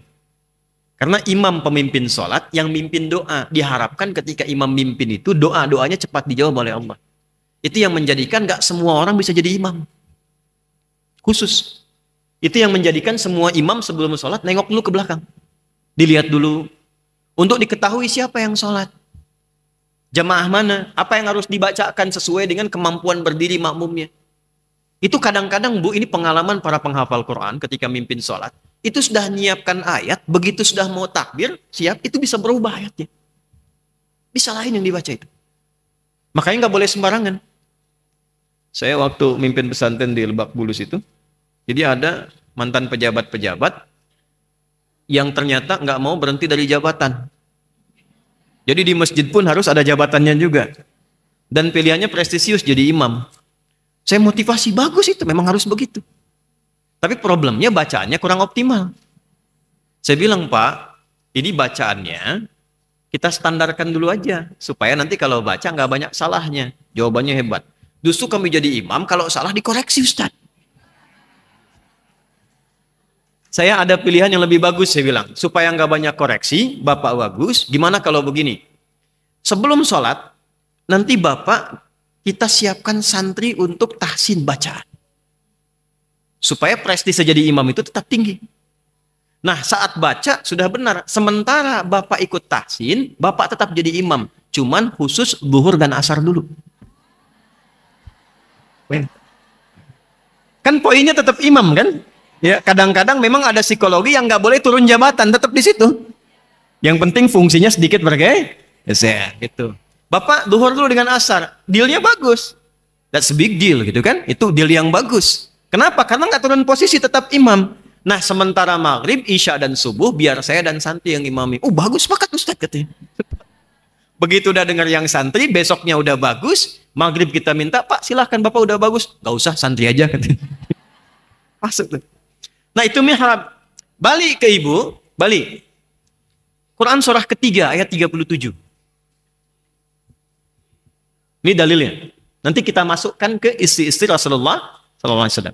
Karena imam pemimpin sholat, yang mimpin doa. Diharapkan ketika imam mimpin itu, doa-doanya cepat dijawab oleh Allah. Itu yang menjadikan gak semua orang bisa jadi imam. Khusus. Itu yang menjadikan semua imam sebelum sholat, nengok dulu ke belakang. Dilihat dulu. Untuk diketahui siapa yang sholat. Jamaah mana? Apa yang harus dibacakan sesuai dengan kemampuan berdiri makmumnya. Itu kadang-kadang Bu, ini pengalaman para penghafal Quran ketika mimpin sholat. Itu sudah nyiapkan ayat, begitu sudah mau takbir, siap, itu bisa berubah ayatnya. Bisa lain yang dibaca itu. Makanya nggak boleh sembarangan. Saya waktu mimpin pesantren di Lebak Bulus itu, jadi ada mantan pejabat-pejabat yang ternyata nggak mau berhenti dari jabatan. Jadi di masjid pun harus ada jabatannya juga. Dan pilihannya prestisius jadi imam. Saya motivasi, bagus itu, memang harus begitu. Tapi problemnya bacaannya kurang optimal. Saya bilang, Pak, ini bacaannya kita standarkan dulu aja. Supaya nanti kalau baca nggak banyak salahnya. Jawabannya hebat. Justru kami jadi imam, kalau salah dikoreksi Ustaz. Saya ada pilihan yang lebih bagus, saya bilang. Supaya nggak banyak koreksi, Bapak bagus. Gimana kalau begini? Sebelum sholat, nanti Bapak kita siapkan santri untuk tahsin bacaan. Supaya prestise jadi imam itu tetap tinggi. Nah, saat baca sudah benar. Sementara Bapak ikut tahsin, Bapak tetap jadi imam. Cuman khusus zuhur dan asar dulu. Kan poinnya tetap imam kan? Ya, kadang-kadang memang ada psikologi yang nggak boleh turun jabatan, tetap di situ. Yang penting fungsinya sedikit bergeser, gitu. Bapak zuhur dulu dengan asar, dealnya bagus. That's a big deal gitu kan? Itu deal yang bagus. Kenapa? Karena nggak turun posisi, tetap imam. Nah, sementara maghrib, isya dan subuh biar saya dan santri yang imami. Oh, bagus, sepakat Ustaz katanya. Begitu udah dengar yang santri, besoknya udah bagus, maghrib kita minta, Pak silahkan Bapak udah bagus. Gak usah, santri aja katanya. Masuk tuh. Nah, itu mihrab. Balik ke ibu, balik. Quran surah ketiga ayat 37. Ini dalilnya. Nanti kita masukkan ke istri-istri Rasulullah SAW.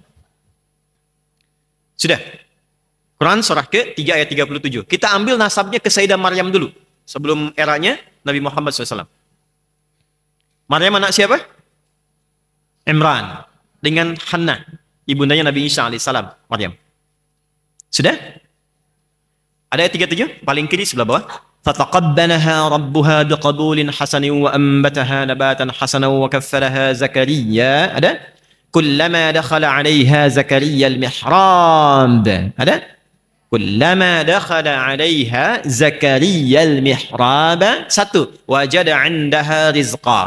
Sudah. Quran surah ke-3 ayat 37. Kita ambil nasabnya ke Sayyidah Maryam dulu. Sebelum eranya Nabi Muhammad SAW. Maryam anak siapa? Imran. Dengan Hannah. Ibundanya Nabi Isa AS. Maryam. Sudah? Ada ayat 37? Paling kiri sebelah bawah. فَتَقَبَّلَهَا رَبُّهَا بِقَبُولٍ حَسَنٍ وَأَنبَتَهَا نَبَاتًا حَسَنًا وَكَفَّلَهَا زَكَرِيَّا. Ada? كُلَّمَا دَخَلَ عَلَيْهَا زَكَرِيَّا الْمِحْرَابَ. Ada? كُلَّمَا دَخَلَ عَلَيْهَا زَكَرِيَّا الْمِحْرَابَ. Satu. وَجَدَ عِنْدَهَا رِزْقًا.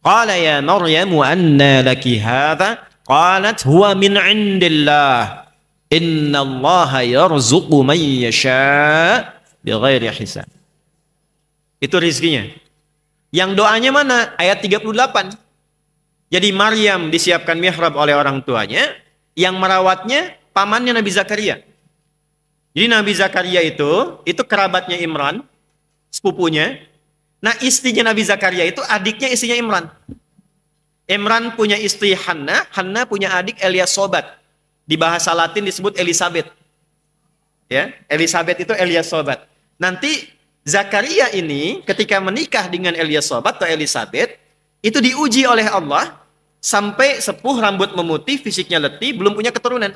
قَالَ يَا مَرْيَمُ أَنَّى لَكِ هَذَا. قَالَتْ هُوَ مِنْ عِنْدِ اللَّهِ إِنَّ اللَّهَ يَرْزُقُ مَنْ يَشَاءُ bighairi hisab. Itu rizkinya. Yang doanya mana? Ayat 38. Jadi Maryam disiapkan mihrab oleh orang tuanya, yang merawatnya pamannya Nabi Zakaria. Jadi Nabi Zakaria itu kerabatnya Imran, sepupunya. Nah, istrinya Nabi Zakaria itu adiknya istrinya Imran. Imran punya istri Hannah, Hannah punya adik Eliasobat. Di bahasa Latin disebut Elizabeth. Ya, Elizabeth itu Eliasobat. Nanti Zakaria ini ketika menikah dengan Elizabeth atau Elizabeth, itu diuji oleh Allah sampai sepuh, rambut memutih, fisiknya letih, belum punya keturunan.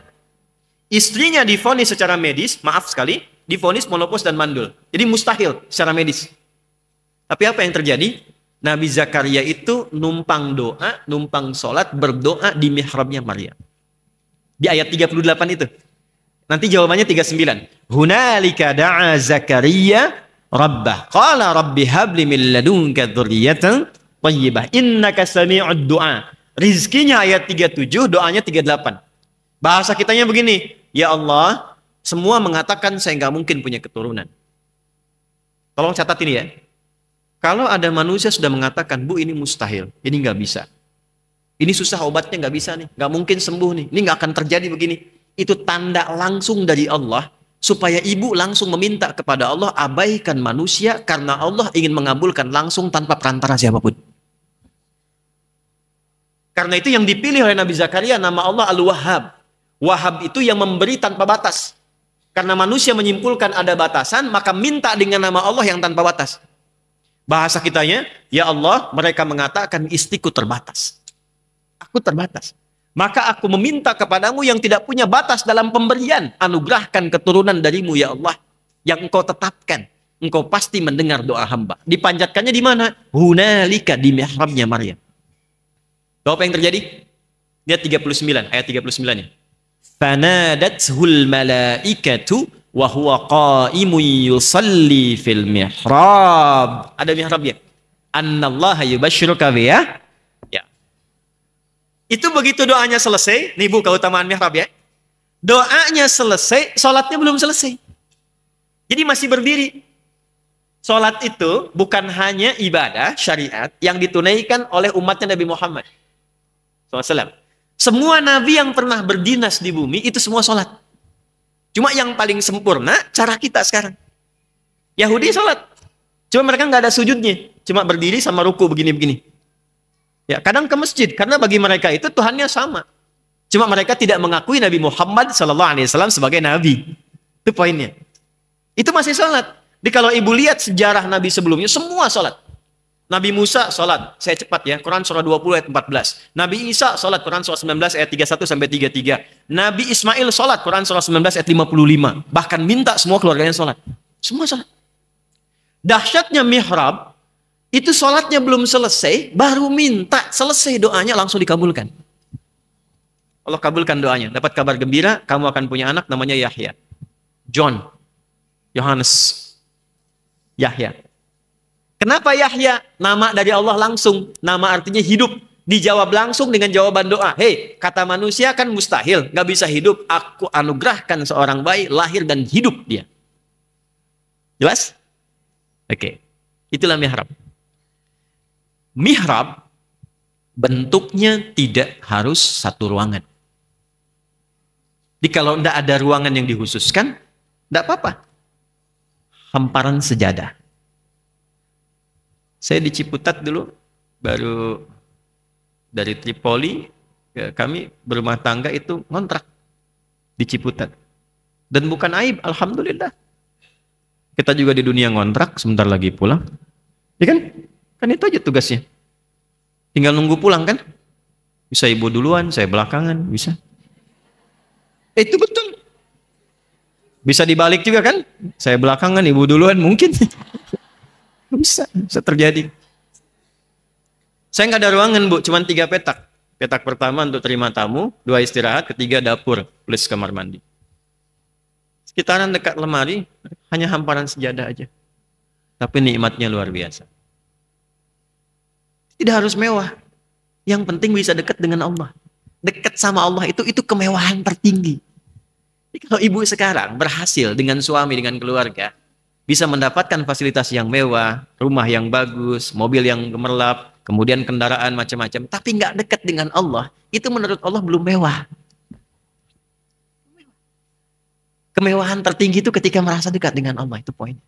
Istrinya divonis secara medis, maaf sekali, divonis monopause dan mandul. Jadi mustahil secara medis. Tapi apa yang terjadi? Nabi Zakaria itu numpang doa, numpang sholat, berdoa di mihrabnya Maryam. Di ayat 38 itu. Nanti jawabannya 39. Hunalika da'a Zakaria rabbah. Qala rabbi habli min ladunka dzurriyyatan thayyibah. Innaka sami'ud du'a. Rizkinya ayat 37, doanya 38. Bahasa kitanya begini. Ya Allah, semua mengatakan saya nggak mungkin punya keturunan. Tolong catat ini ya. Kalau ada manusia sudah mengatakan, Bu ini mustahil, ini nggak bisa. Ini susah obatnya nggak bisa nih, nggak mungkin sembuh nih, ini nggak akan terjadi begini. Itu tanda langsung dari Allah, supaya ibu langsung meminta kepada Allah, abaikan manusia, karena Allah ingin mengabulkan langsung tanpa perantara siapapun. Karena itu yang dipilih oleh Nabi Zakaria, nama Allah Al-Wahhab. Wahhab itu yang memberi tanpa batas. Karena manusia menyimpulkan ada batasan, maka minta dengan nama Allah yang tanpa batas. Bahasa kitanya, ya Allah, mereka mengatakan istriku terbatas. Aku terbatas. Maka aku meminta kepadamu yang tidak punya batas dalam pemberian. Anugerahkan keturunan darimu ya Allah. Yang engkau tetapkan. Engkau pasti mendengar doa hamba. Dipanjatkannya di mana? Hunalika, di mihrabnya Maryam. Tahu apa yang terjadi? Lihat 39, ayat 39-nya. Fanadathul malaikatu wa huwa qa'imun yusalli fil mihrab. Ada mihrabnya. Annallaha yubashshiruka biya. Ya. Itu begitu doanya selesai, nih Bu keutamaan mihrab ya. Doanya selesai, salatnya belum selesai. Jadi masih berdiri. Salat itu bukan hanya ibadah syariat yang ditunaikan oleh umatnya Nabi Muhammad SAW. Semua nabi yang pernah berdinas di bumi itu semua salat. Cuma yang paling sempurna cara kita sekarang. Yahudi sholat. Cuma mereka nggak ada sujudnya. Cuma berdiri sama ruku begini-begini. Ya, kadang ke masjid. Karena bagi mereka itu Tuhannya sama. Cuma mereka tidak mengakui Nabi Muhammad SAW sebagai Nabi. Itu poinnya. Itu masih sholat. Jadi kalau ibu lihat sejarah Nabi sebelumnya, semua sholat. Nabi Musa sholat, saya cepat ya, Quran surah 20 ayat 14. Nabi Isa sholat, Quran surah 19 ayat 31 sampai 33. Nabi Ismail sholat, Quran surah 19 ayat 55. Bahkan minta semua keluarganya sholat. Semua sholat. Dahsyatnya mihrab, itu sholatnya belum selesai, baru minta, selesai doanya langsung dikabulkan. Allah kabulkan doanya. Dapat kabar gembira, kamu akan punya anak namanya Yahya. John, Yohanes, Yahya. Kenapa Yahya? Nama dari Allah langsung. Nama artinya hidup. Dijawab langsung dengan jawaban doa. Hei, kata manusia kan mustahil. Gak bisa hidup. Aku anugerahkan seorang bayi lahir dan hidup dia. Jelas? Oke. Itulah mihrab. Mihrab bentuknya tidak harus satu ruangan. Jadi kalau tidak ada ruangan yang dikhususkan, tidak apa-apa. Hamparan sejadah. Saya di Ciputat dulu, baru dari Tripoli, ya, kami berumah tangga itu ngontrak di Ciputat. Dan bukan aib, alhamdulillah. Kita juga di dunia ngontrak, sebentar lagi pulang. Ya kan? Kan itu aja tugasnya. Tinggal nunggu pulang kan? Bisa ibu duluan, saya belakangan, bisa. Itu betul. Bisa dibalik juga kan? Saya belakangan, ibu duluan, mungkin. Bisa terjadi. Saya nggak ada ruangan Bu, cuma 3 petak. Petak pertama untuk terima tamu, 2 istirahat, ketiga dapur plus kamar mandi. Sekitaran dekat lemari hanya hamparan sejadah aja. Tapi nikmatnya luar biasa. Tidak harus mewah. Yang penting bisa dekat dengan Allah. Dekat sama Allah itu kemewahan tertinggi. Jadi kalau ibu sekarang berhasil dengan suami, dengan keluarga, bisa mendapatkan fasilitas yang mewah, rumah yang bagus, mobil yang gemerlap, kemudian kendaraan macam-macam, tapi nggak dekat dengan Allah, itu menurut Allah belum mewah. Kemewahan tertinggi itu ketika merasa dekat dengan Allah, itu poin.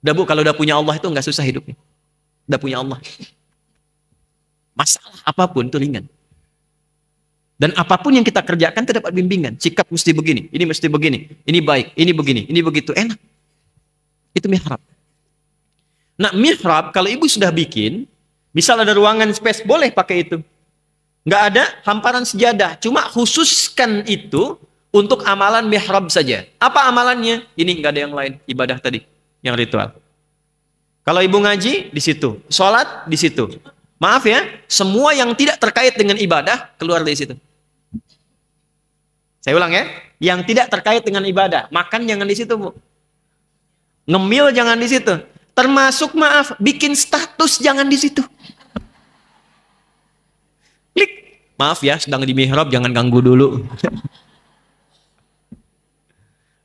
Udah Bu, kalau udah punya Allah itu nggak susah hidupnya. Udah punya Allah. Masalah apapun itu ringan. Dan apapun yang kita kerjakan itu dapat bimbingan. Sikap mesti begini, ini mesti begini, ini baik, ini begini, ini begitu, enak. Itu mihrab. Nah, mihrab kalau ibu sudah bikin, misal ada ruangan space, boleh pakai itu. Nggak ada hamparan sejadah, cuma khususkan itu untuk amalan mihrab saja. Apa amalannya? Ini nggak ada yang lain, ibadah tadi, yang ritual. Kalau ibu ngaji, di situ. Sholat, di situ. Maaf ya, semua yang tidak terkait dengan ibadah, keluar dari situ. Saya ulang ya, yang tidak terkait dengan ibadah. Makan jangan di situ, Bu. Ngemil jangan di situ. Termasuk, maaf, bikin status jangan di situ. Klik. Maaf ya, sedang di mihrab, jangan ganggu dulu.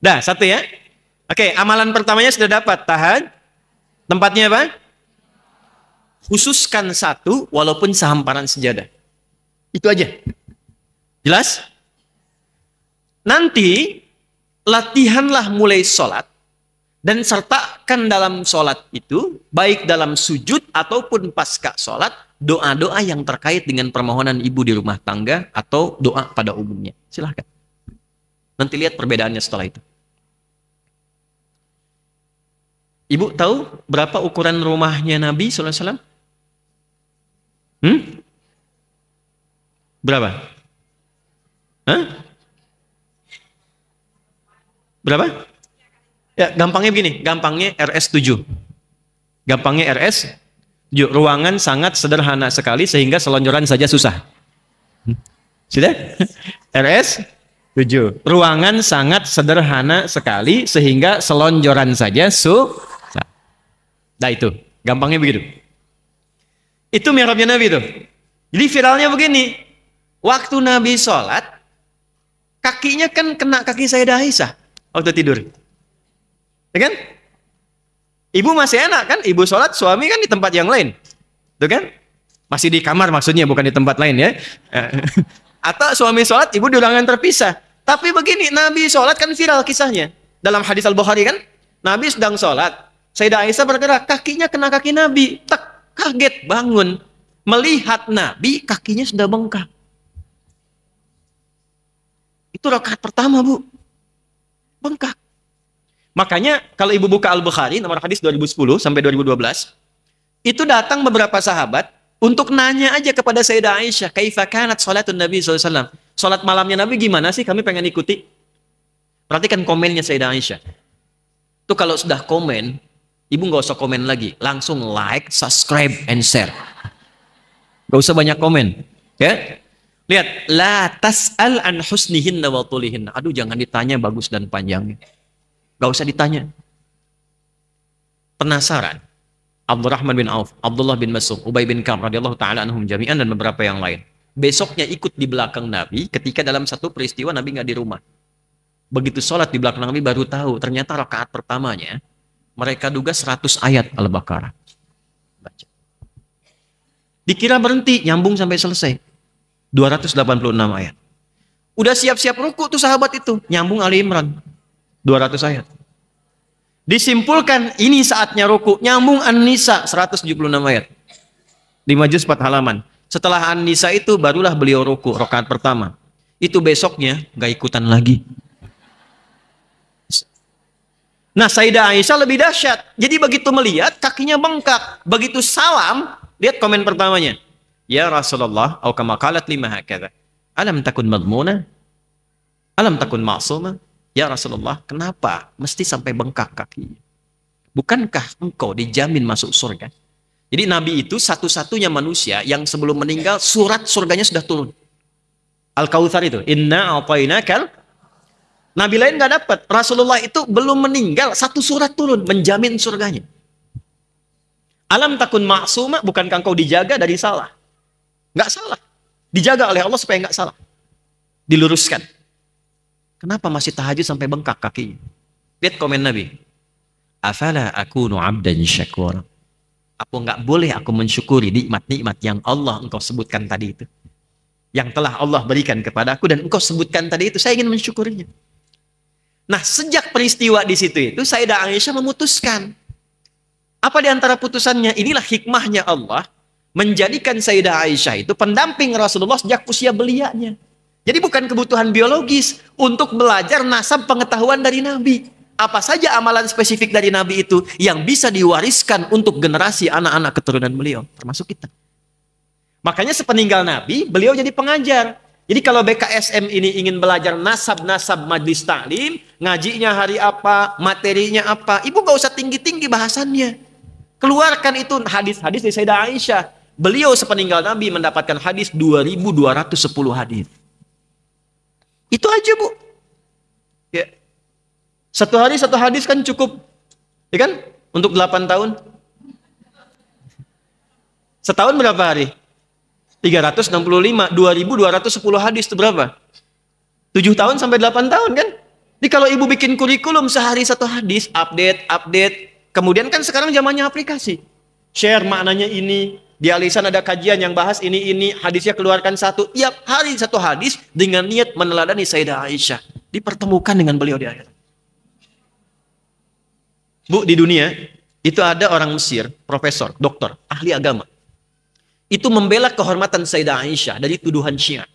Dah, satu ya. Oke, amalan pertamanya sudah dapat. Tahan. Tempatnya apa? Khususkan satu, walaupun sehamparan sejadah. Itu aja. Jelas? Nanti, latihanlah mulai sholat. Dan sertakan dalam sholat itu, baik dalam sujud ataupun pasca sholat, doa-doa yang terkait dengan permohonan ibu di rumah tangga atau doa pada umumnya. Silahkan. Nanti lihat perbedaannya setelah itu. Ibu tahu berapa ukuran rumahnya Nabi SAW? Berapa? Hah? Berapa? Ya, gampangnya begini, gampangnya RS7. Gampangnya RS7. Ruangan sangat sederhana sekali sehingga selonjoran saja susah. Sudah? RS7. Ruangan sangat sederhana sekali sehingga selonjoran saja susah. Nah itu, gampangnya begitu. Itu mihrabnya Nabi itu. Jadi viralnya begini. Waktu Nabi sholat, kakinya kan kena kaki Sayyidah Aisyah waktu tidur. Ya kan? Ibu masih enak kan? Ibu sholat, suami kan di tempat yang lain. Tuh kan? Masih di kamar maksudnya, bukan di tempat lain ya. Atau suami sholat, ibu di ruangan terpisah. Tapi begini, Nabi sholat kan viral kisahnya. Dalam hadis Al-Bukhari kan, Nabi sedang sholat. Sayyidah Aisyah bergerak, kakinya kena kaki Nabi. Tak, kaget, bangun. Melihat Nabi, kakinya sudah bengkak. Itu rakaat pertama, Bu. Bengkak. Makanya kalau ibu buka Al-Bukhari, nomor hadis 2010 sampai 2012, itu datang beberapa sahabat untuk nanya aja kepada Sayyidah Aisyah, kaifa kanat salatun Nabi SAW. Salat malamnya Nabi gimana sih? Kami pengen ikuti. Perhatikan komennya Sayyidah Aisyah. Itu kalau sudah komen, ibu nggak usah komen lagi. Langsung like, subscribe, and share. Nggak usah banyak komen. Ya. Lihat. La tas'al an husnihinna wa tulihinna. Aduh, jangan ditanya bagus dan panjangnya. Nggak usah ditanya. Penasaran. Abdurrahman bin Auf, Abdullah bin Mas'ud, Ubay bin Ka'ab radhiyallahu ta'ala anhum jami'an dan beberapa yang lain. Besoknya ikut di belakang Nabi ketika dalam satu peristiwa Nabi nggak di rumah. Begitu sholat di belakang Nabi baru tahu ternyata rakaat pertamanya mereka duga 100 ayat Al-Baqarah. Baca. Dikira berhenti, nyambung sampai selesai. 286 ayat. Udah siap-siap ruku tuh sahabat itu, nyambung Ali Imran. 200 ayat. Disimpulkan ini saatnya ruku, nyambung An-Nisa 176 ayat. 5 juz 4 halaman. Setelah An-Nisa itu barulah beliau ruku rakaat pertama. Itu besoknya nggak ikutan lagi. Nah, Sayyidah Aisyah lebih dahsyat. Jadi begitu melihat kakinya bengkak, begitu salam, lihat komen pertamanya. Ya Rasulullah, atau kama qalat lima hakadha. Alam takun madmuna? Alam takun ma'suma? Ya Rasulullah, kenapa mesti sampai bengkak kakinya? Bukankah engkau dijamin masuk surga? Jadi Nabi itu satu-satunya manusia yang sebelum meninggal surat surganya sudah turun. Al-Kautsar itu, inna a'tainakal. Nabi lain nggak dapat. Rasulullah itu belum meninggal, satu surat turun menjamin surganya. Alam takun maksuma, bukankah engkau dijaga dari salah? Nggak salah. Dijaga oleh Allah supaya nggak salah. Diluruskan. Kenapa masih tahajud sampai bengkak kakinya? Lihat komen Nabi. Afala akunu abdan syakura. Apa nggak boleh aku mensyukuri nikmat-nikmat yang Allah engkau sebutkan tadi itu? Yang telah Allah berikan kepadaku dan engkau sebutkan tadi itu, saya ingin mensyukurinya. Nah, sejak peristiwa di situ itu, Sayyidah Aisyah memutuskan. Apa di antara putusannya? Inilah hikmahnya Allah menjadikan Sayyidah Aisyah itu pendamping Rasulullah sejak usia belianya. Jadi bukan kebutuhan biologis untuk belajar nasab pengetahuan dari Nabi. apa saja amalan spesifik dari Nabi itu yang bisa diwariskan untuk generasi anak-anak keturunan beliau, termasuk kita. Makanya sepeninggal Nabi, beliau jadi pengajar. Jadi kalau BKSM ini ingin belajar nasab-nasab majlis taklim, ngajinya hari apa, materinya apa, ibu gak usah tinggi-tinggi bahasannya. Keluarkan itu hadis-hadis dari Sayyidah Aisyah. Beliau sepeninggal Nabi mendapatkan hadis 2.210 hadis. Itu aja, Bu. Ya. Satu hari satu hadis kan cukup, ya kan? Untuk 8 tahun. Setahun berapa hari? 365, 2.210 hadis itu berapa? 7 tahun sampai 8 tahun kan? Jadi kalau ibu bikin kurikulum sehari satu hadis, update. Kemudian kan sekarang zamannya aplikasi. Share maknanya ini, di Alisan ada kajian yang bahas ini, hadisnya keluarkan satu. Tiap hari satu hadis dengan niat meneladani Sayyidah Aisyah. Dipertemukan dengan beliau di akhirat. Bu, di dunia itu ada orang Mesir, profesor, doktor, ahli agama. Itu membela kehormatan Sayyidah Aisyah dari tuduhan Syiah.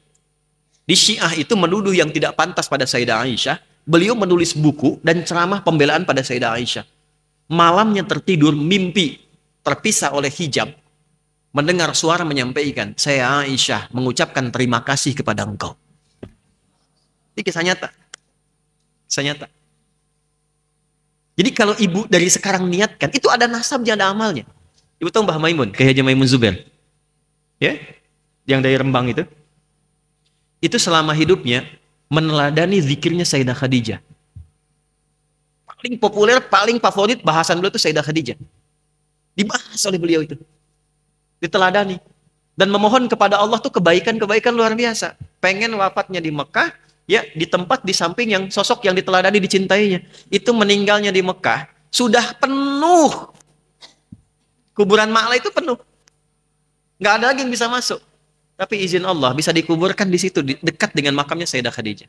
Di Syiah itu menuduh yang tidak pantas pada Sayyidah Aisyah. Beliau menulis buku dan ceramah pembelaan pada Sayyidah Aisyah. Malamnya tertidur, mimpi terpisah oleh hijab. Mendengar suara menyampaikan, saya Aisyah mengucapkan terima kasih kepada engkau. Ini kisah nyata. Kisah nyata. Jadi kalau ibu dari sekarang niatkan, itu ada nasabnya, ada amalnya. Ibu tahu Mbah Maimun, Kiai Haji Maimun Zubair? Ya, yang dari Rembang itu. Itu selama hidupnya meneladani zikirnya Sayyidah Khadijah. Paling populer, paling favorit bahasan beliau itu Sayyidah Khadijah. Dibahas oleh beliau itu. Diteladani. Dan memohon kepada Allah tuh kebaikan-kebaikan luar biasa. Pengen wafatnya di Mekah, ya di tempat di samping yang sosok yang diteladani, dicintainya. Itu meninggalnya di Mekah, sudah penuh. Kuburan Ma'la itu penuh. Nggak ada lagi yang bisa masuk. Tapi izin Allah bisa dikuburkan di situ, dekat dengan makamnya Sayyidah Khadijah.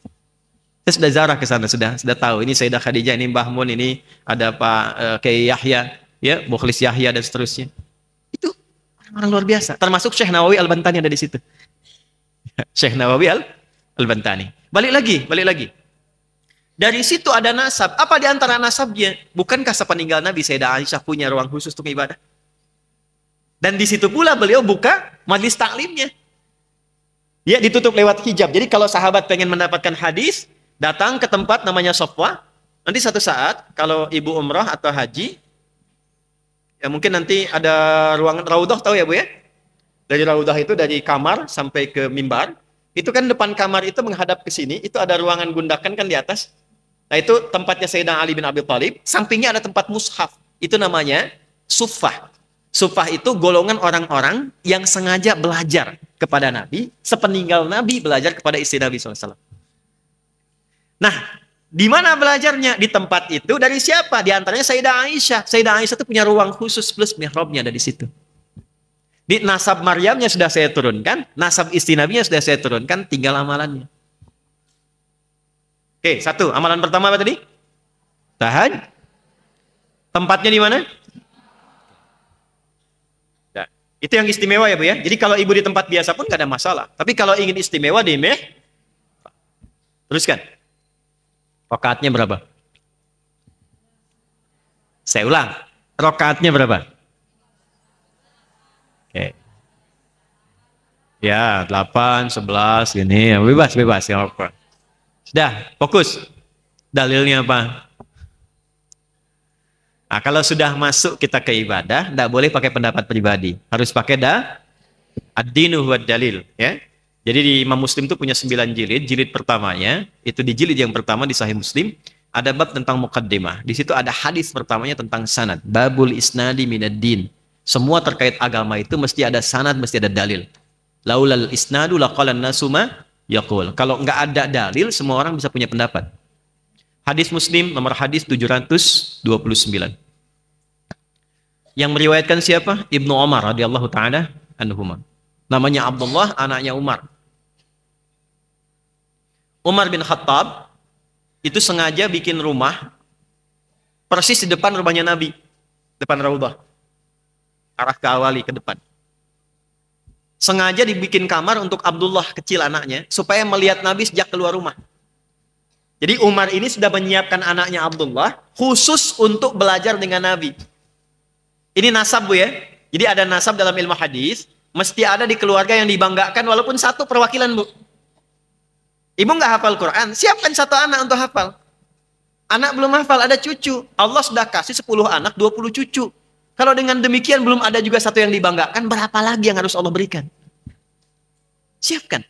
Saya sudah zarah ke sana, sudah tahu. Ini Sayyidah Khadijah, ini Mbah Mun, ini ada Pak Kiai Yahya, ya, Mukhlis Yahya dan seterusnya. Itu orang luar biasa. Termasuk Syekh Nawawi Al-Bantani ada di situ. Syekh Nawawi Al-Bantani. Balik lagi. Dari situ ada nasab. Apa di antara nasabnya? Bukankah sepeninggal Nabi Sayyidah Aisyah punya ruang khusus untuk ibadah? Dan di situ pula beliau buka majlis taklimnya. Ya, ditutup lewat hijab. Jadi kalau sahabat pengen mendapatkan hadis, datang ke tempat namanya Sofwa. Nanti satu saat kalau ibu umrah atau haji, ya mungkin nanti ada ruangan raudhah, tahu ya Bu ya? Dari raudhah itu dari kamar sampai ke mimbar. Itu kan depan kamar itu menghadap ke sini, itu ada ruangan gundakan kan di atas. Nah itu tempatnya Sayyidina Ali bin Abi Thalib, sampingnya ada tempat mushaf. Itu namanya suffah. Suffah itu golongan orang-orang yang sengaja belajar kepada Nabi, sepeninggal Nabi belajar kepada istri Nabi SAW. Nah, di mana belajarnya? Di tempat itu dari siapa? Di antaranya Sayyidah Aisyah. Sayyidah Aisyah itu punya ruang khusus plus mihrabnya ada di situ. Di nasab Maryamnya sudah saya turunkan, nasab istri Nabinya sudah saya turunkan, tinggal amalannya. Oke, satu. Amalan pertama apa tadi? Tahan. Tempatnya di mana? Nah, itu yang istimewa ya Bu ya. Jadi kalau ibu di tempat biasa pun nggak ada masalah. Tapi kalau ingin istimewa di teruskan. Rakaatnya berapa? Saya ulang. Rakaatnya berapa? Oke. Ya, 8, 11 gini, ya, bebas ya. Sudah, fokus. Dalilnya apa? Nah, kalau sudah masuk kita ke ibadah, tidak boleh pakai pendapat pribadi. Harus pakai ad-dinu huwad dalil, ya. Jadi di Imam Muslim itu punya 9 jilid. Jilid pertamanya, itu di jilid yang pertama di Sahih Muslim, ada bab tentang muqaddimah. Di situ ada hadis pertamanya tentang sanad. Babul isnadi minad din. Semua terkait agama itu mesti ada sanad, mesti ada dalil. Laulal isnadu laqalan nasuma yaqul. Kalau nggak ada dalil, semua orang bisa punya pendapat. Hadis Muslim nomor hadis 729. Yang meriwayatkan siapa? Ibnu Umar radhiyallahu taala anhuma. Namanya Abdullah, anaknya Umar. Umar bin Khattab itu sengaja bikin rumah persis di depan rumahnya Nabi, depan Raudhah. Arah ke awali, ke depan. Sengaja dibikin kamar untuk Abdullah kecil anaknya, supaya melihat Nabi sejak keluar rumah. Jadi Umar ini sudah menyiapkan anaknya Abdullah khusus untuk belajar dengan Nabi. Ini nasab, Bu, ya. Jadi ada nasab dalam ilmu hadis, mesti ada di keluarga yang dibanggakan walaupun satu perwakilan, Bu. Ibu nggak hafal Quran, siapkan satu anak untuk hafal. Anak belum hafal, ada cucu. Allah sudah kasih 10 anak, 20 cucu. Kalau dengan demikian belum ada juga satu yang dibanggakan, berapa lagi yang harus Allah berikan? Siapkan.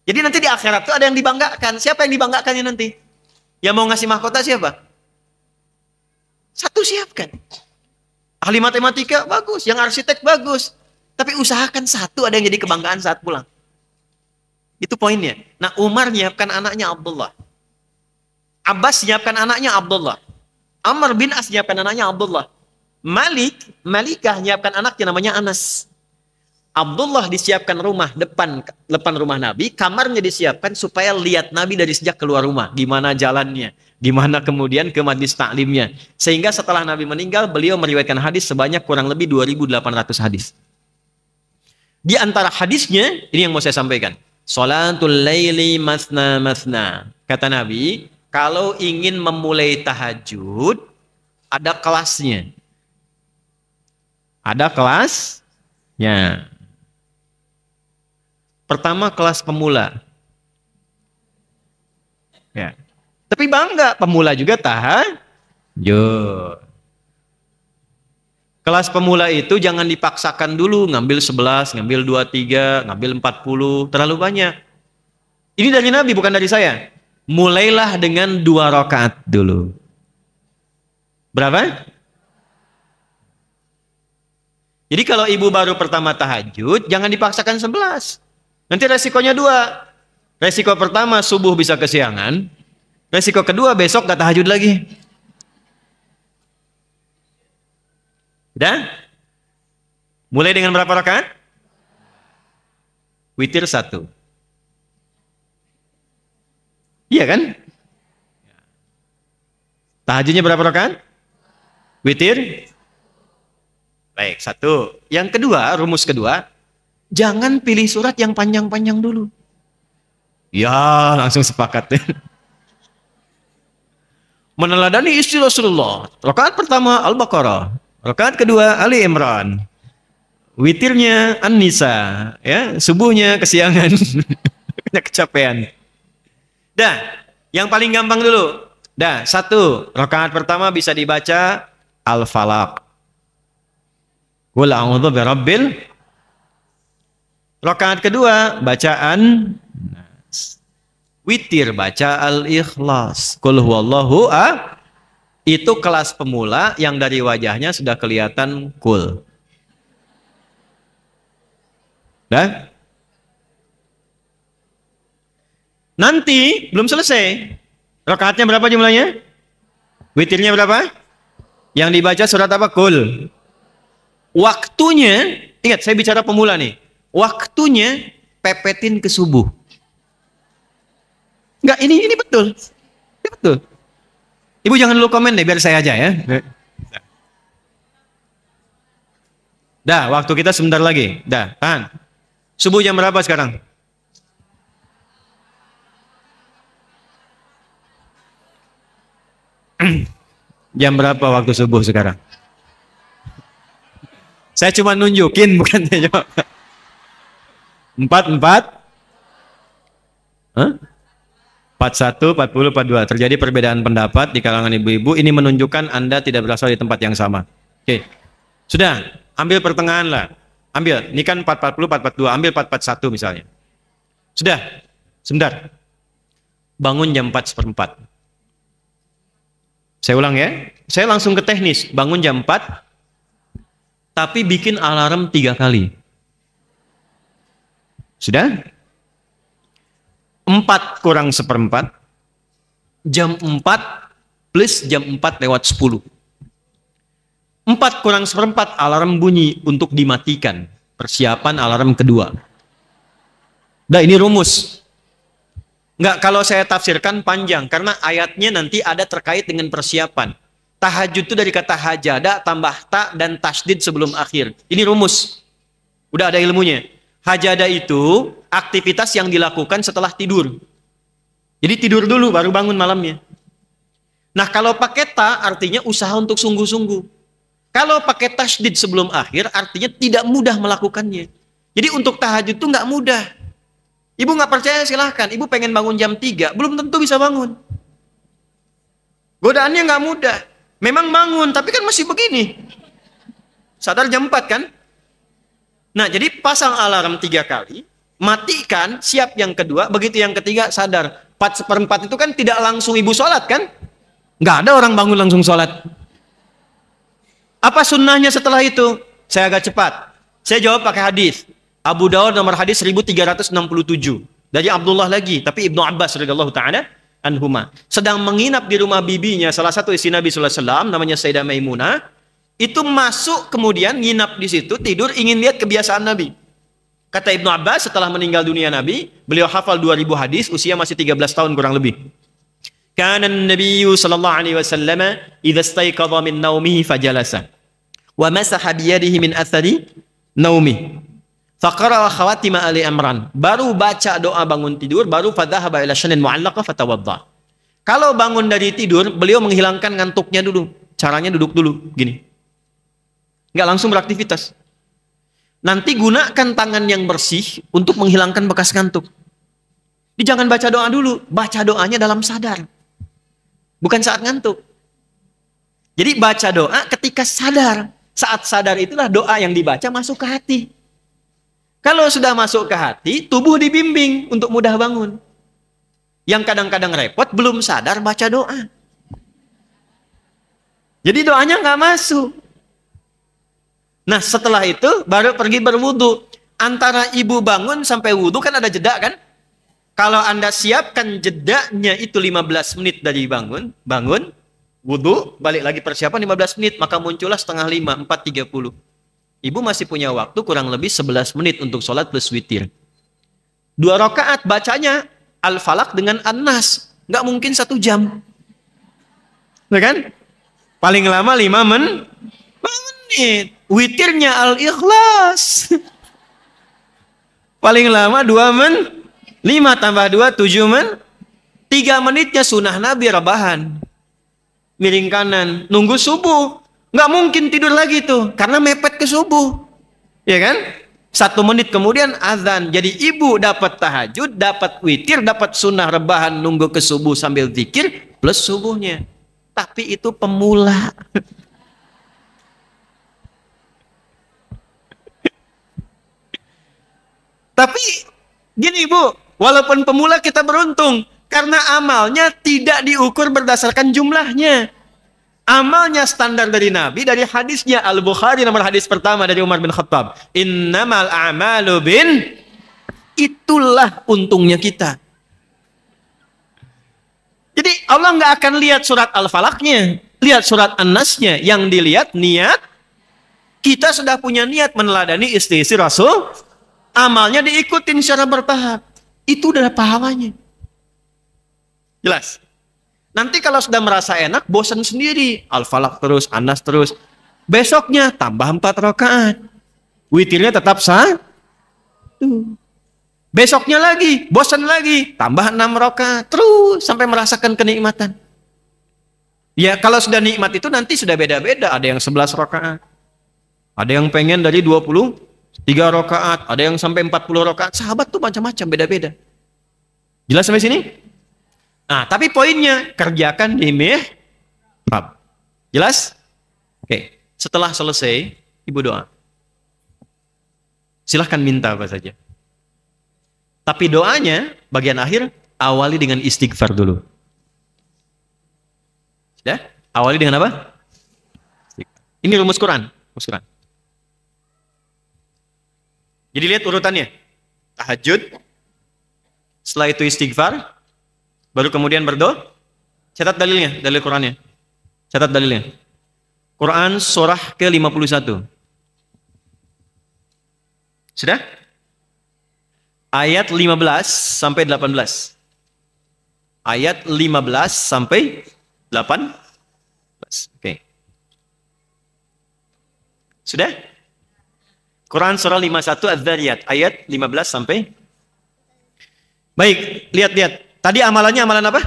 Jadi nanti di akhirat itu ada yang dibanggakan. Siapa yang dibanggakannya nanti? Yang mau ngasih mahkota siapa? Satu siapkan. Ahli matematika bagus, yang arsitek bagus. Tapi usahakan satu ada yang jadi kebanggaan saat pulang. Itu poinnya. Nah, Umar nyiapkan anaknya Abdullah. Abbas nyiapkan anaknya Abdullah. Amr bin As nyiapkan anaknya Abdullah. Malikah nyiapkan anaknya namanya Anas. Abdullah disiapkan rumah depan rumah Nabi, kamarnya disiapkan supaya lihat Nabi dari sejak keluar rumah, gimana jalannya, gimana kemudian ke majlis taklimnya. Sehingga setelah Nabi meninggal, beliau meriwayatkan hadis sebanyak kurang lebih 2.800 hadis. Di antara hadisnya, ini yang mau saya sampaikan. Salatul laili masna masna. Kata Nabi, kalau ingin memulai tahajud, ada kelasnya. Ada kelasnya. Pertama kelas pemula. Ya. Tapi bangga, pemula juga tahajud. Kelas pemula itu jangan dipaksakan dulu, ngambil 11, ngambil 23, ngambil 40, terlalu banyak. Ini dari Nabi, bukan dari saya. Mulailah dengan 2 rakaat dulu. Berapa? Jadi kalau ibu baru pertama tahajud, jangan dipaksakan 11. Nanti resikonya 2. Resiko pertama, subuh bisa kesiangan. Resiko kedua, besok gak tahajud lagi. Udah? Mulai dengan berapa rakaat? Witir 1. Iya kan? Tahajudnya berapa rakaat? Witir? Baik, 1. Yang kedua, rumus kedua, jangan pilih surat yang panjang-panjang dulu. Ya, langsung sepakat. Meneladani istri Rasulullah. Rakaat pertama Al-Baqarah, rakaat kedua Ali Imran. Witirnya An-Nisa, ya, subuhnya kesiangan. Kecapean. Dah, yang paling gampang dulu. Dah, 1. Rakaat pertama bisa dibaca Al-Falaq. Qul a'udzu birabbil. Rakaat kedua bacaan Nas. Witir baca Al-Ikhlas. Qul huwallahu ahad. Itu kelas pemula yang dari wajahnya sudah kelihatan cool. Dah? Nanti belum selesai. Rakaatnya berapa jumlahnya? Witirnya berapa? Yang dibaca surat apa? Qul. Waktunya, ingat saya bicara pemula nih. Waktunya pepetin ke subuh. Enggak, ini betul. Ini betul. Ibu jangan dulu komen deh, biar saya aja ya. Dah, waktu kita sebentar lagi. Dah, tahan. Subuh jam berapa sekarang? Jam berapa waktu subuh sekarang? Saya cuma nunjukin, bukan saya jawab. 4. Hah? 41, 40, 42. Terjadi perbedaan pendapat di kalangan ibu-ibu. Ini menunjukkan Anda tidak berasal di tempat yang sama. Oke. Sudah, ambil pertengahan lah. Ambil, ini kan 440, 442. Ambil 441 misalnya. Sudah, sebentar. Bangun jam 4:04. Saya ulang ya. Saya langsung ke teknis. Bangun jam 4, tapi bikin alarm 3 kali. Sudah? 4 kurang 1/4, jam 4 plus jam 4 lewat 10. 4 kurang 1/4 alarm bunyi untuk dimatikan. Persiapan alarm kedua. Nah, ini rumus. Enggak, kalau saya tafsirkan panjang, karena ayatnya nanti ada terkait dengan persiapan. Tahajud itu dari kata hajada, tambah ta, dan tasdid sebelum akhir. Ini rumus. Udah ada ilmunya. Hajada itu aktivitas yang dilakukan setelah tidur. Jadi tidur dulu baru bangun malamnya. Nah, kalau pakai ta artinya usaha untuk sungguh-sungguh. Kalau pakai tasydid sebelum akhir artinya tidak mudah melakukannya. Jadi untuk tahajud itu nggak mudah. Ibu nggak percaya silahkan. Ibu pengen bangun jam 3, belum tentu bisa bangun. Godaannya nggak mudah. Memang bangun, tapi kan masih begini. Sadar jam 4 kan? Nah, jadi pasang alarm 3 kali, matikan, siap yang kedua, begitu yang ketiga sadar. 4/4 itu kan tidak langsung ibu sholat kan? Nggak ada orang bangun langsung sholat. Apa sunnahnya setelah itu? Saya agak cepat. Saya jawab pakai hadis. Abu Dawud nomor hadis 1367. Dari Abdullah lagi, tapi Ibnu Abbas radhiyallahu ta'ala anhuma. Sedang menginap di rumah bibinya, salah satu istri Nabi sallallahu alaihi wasallam, namanya Sayyidah Maimunah. Itu masuk kemudian nginap di situ, tidur, ingin lihat kebiasaan Nabi. Kata Ibnu Abbas, setelah meninggal dunia Nabi, beliau hafal 2000 hadis, usia masih 13 tahun kurang lebih. Kana an-nabiyyu sallallahu alaihi wasallam idza istayqadha min naumihi fajalasa wa masaha bi yadihi min athari naumi. Faqara khawatim Ali Imran. Baru baca doa bangun tidur, baru fadhahaba ila shanin mu'allaqah fatawadda. Kalau bangun dari tidur, beliau menghilangkan ngantuknya dulu. Caranya duduk dulu, gini. Nggak langsung beraktivitas. Nanti gunakan tangan yang bersih untuk menghilangkan bekas ngantuk. Jadi jangan baca doa dulu, baca doanya dalam sadar. Bukan saat ngantuk. Jadi baca doa ketika sadar. Saat sadar itulah doa yang dibaca masuk ke hati. Kalau sudah masuk ke hati, tubuh dibimbing untuk mudah bangun. Yang kadang-kadang repot, belum sadar baca doa. Jadi doanya nggak masuk. Nah, setelah itu baru pergi berwudu. Antara ibu bangun sampai wudu kan ada jeda kan? Kalau Anda siapkan jedanya itu 15 menit dari bangun, wudu, balik lagi persiapan 15 menit, maka muncullah setengah 5, 4:30. Ibu masih punya waktu kurang lebih 11 menit untuk sholat plus witir. 2 rakaat bacanya Al-Falaq dengan An-Nas. Nggak mungkin 1 jam. Nah kan? Paling lama 5 menit. Witirnya Al-Ikhlas. Paling lama 2 menit. 5 tambah 2, 7 menit. 3 menitnya sunnah Nabi rebahan. Miring kanan. Nunggu subuh. Nggak mungkin tidur lagi tuh. Karena mepet ke subuh. Ya kan? 1 menit kemudian azan. Jadi ibu dapat tahajud, dapat witir, dapat sunnah rebahan, nunggu ke subuh sambil zikir, plus subuhnya. Tapi itu pemula. Tapi gini ibu, walaupun pemula kita beruntung. Karena amalnya tidak diukur berdasarkan jumlahnya. Amalnya standar dari Nabi, dari hadisnya Al-Bukhari nomor hadis pertama dari Umar bin Khattab. Innamal a'malu bin. Itulah untungnya kita. Jadi Allah nggak akan lihat surat Al-Falaqnya, lihat surat An-Nasnya. Yang dilihat niat. Kita sudah punya niat meneladani istri-istri Rasul. Amalnya diikutin secara bertahap. Itu udah pahalanya. Jelas? Nanti kalau sudah merasa enak, bosan sendiri. Al-Falaq terus, An-Nas terus. Besoknya tambah 4 rakaat. Witirnya tetap sah. Besoknya lagi, bosan lagi. Tambah 6 rakaat. Terus sampai merasakan kenikmatan. Ya kalau sudah nikmat itu nanti sudah beda-beda. Ada yang 11 rakaat. Ada yang pengen dari 23 rakaat. Ada yang sampai 40 rakaat. Sahabat tuh macam-macam, beda-beda. Jelas sampai sini? Nah, tapi poinnya, kerjakan di mihrab. Jelas? Oke, setelah selesai, ibu doa. Silahkan minta apa saja. Tapi doanya, bagian akhir, awali dengan istighfar dulu. Sudah? Awali dengan apa? Ini rumus Quran. Jadi lihat urutannya. Tahajud. Setelah itu istighfar. Baru kemudian berdoa. Catat dalilnya, dalil Qurannya. Catat dalilnya. Quran surah ke-51. Sudah? Ayat 15 sampai 18. Ayat 15 sampai 18. Oke. Sudah? Quran surah 51 Az-Zariyat ayat 15 sampai. Baik, lihat-lihat. Tadi amalannya amalan apa?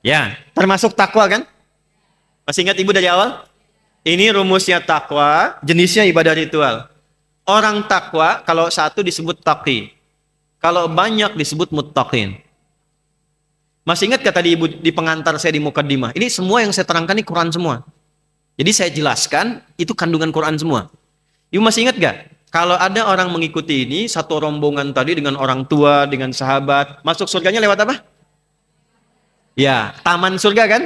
Ya, termasuk takwa kan? Masih ingat ibu dari awal? Ini rumusnya takwa, jenisnya ibadah ritual. Orang takwa kalau satu disebut taqi. Kalau banyak disebut muttaqin. Masih ingat gak tadi ibu di pengantar saya di mukaddimah? Ini semua yang saya terangkan ini Quran semua. Jadi saya jelaskan itu kandungan Quran semua. Ibu masih ingat gak? Kalau ada orang mengikuti ini, satu rombongan tadi dengan orang tua, dengan sahabat, masuk surganya lewat apa? Ya, taman surga kan?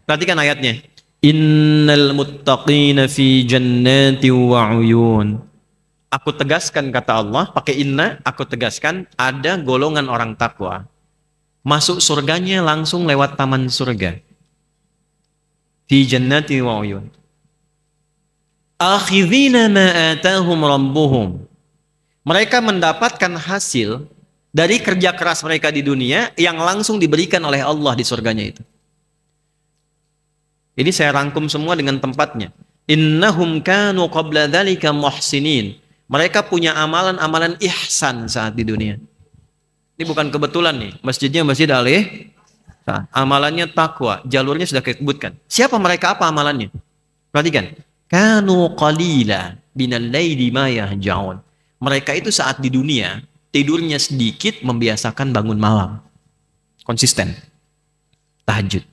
Perhatikan ayatnya. Innal muttaqina fi jannati wa uyun. Aku tegaskan kata Allah, pakai inna, aku tegaskan ada golongan orang takwa. Masuk surganya langsung lewat taman surga. Fi jannati wa uyun. Akhidhina ma atahum rabbuhum. Mereka mendapatkan hasil dari kerja keras mereka di dunia yang langsung diberikan oleh Allah di surganya itu. Ini saya rangkum semua dengan tempatnya. Innahum kanu qabla dzalika muhsinin. Mereka punya amalan-amalan ihsan saat di dunia. Ini bukan kebetulan nih. Masjidnya Masjid Alih. Nah, amalannya takwa. Jalurnya sudah disebutkan. Siapa mereka, apa amalannya? Perhatikan. Kanu qalila binal laili ma yahjaun. Mereka itu saat di dunia tidurnya sedikit, membiasakan bangun malam. Konsisten. Tahajud.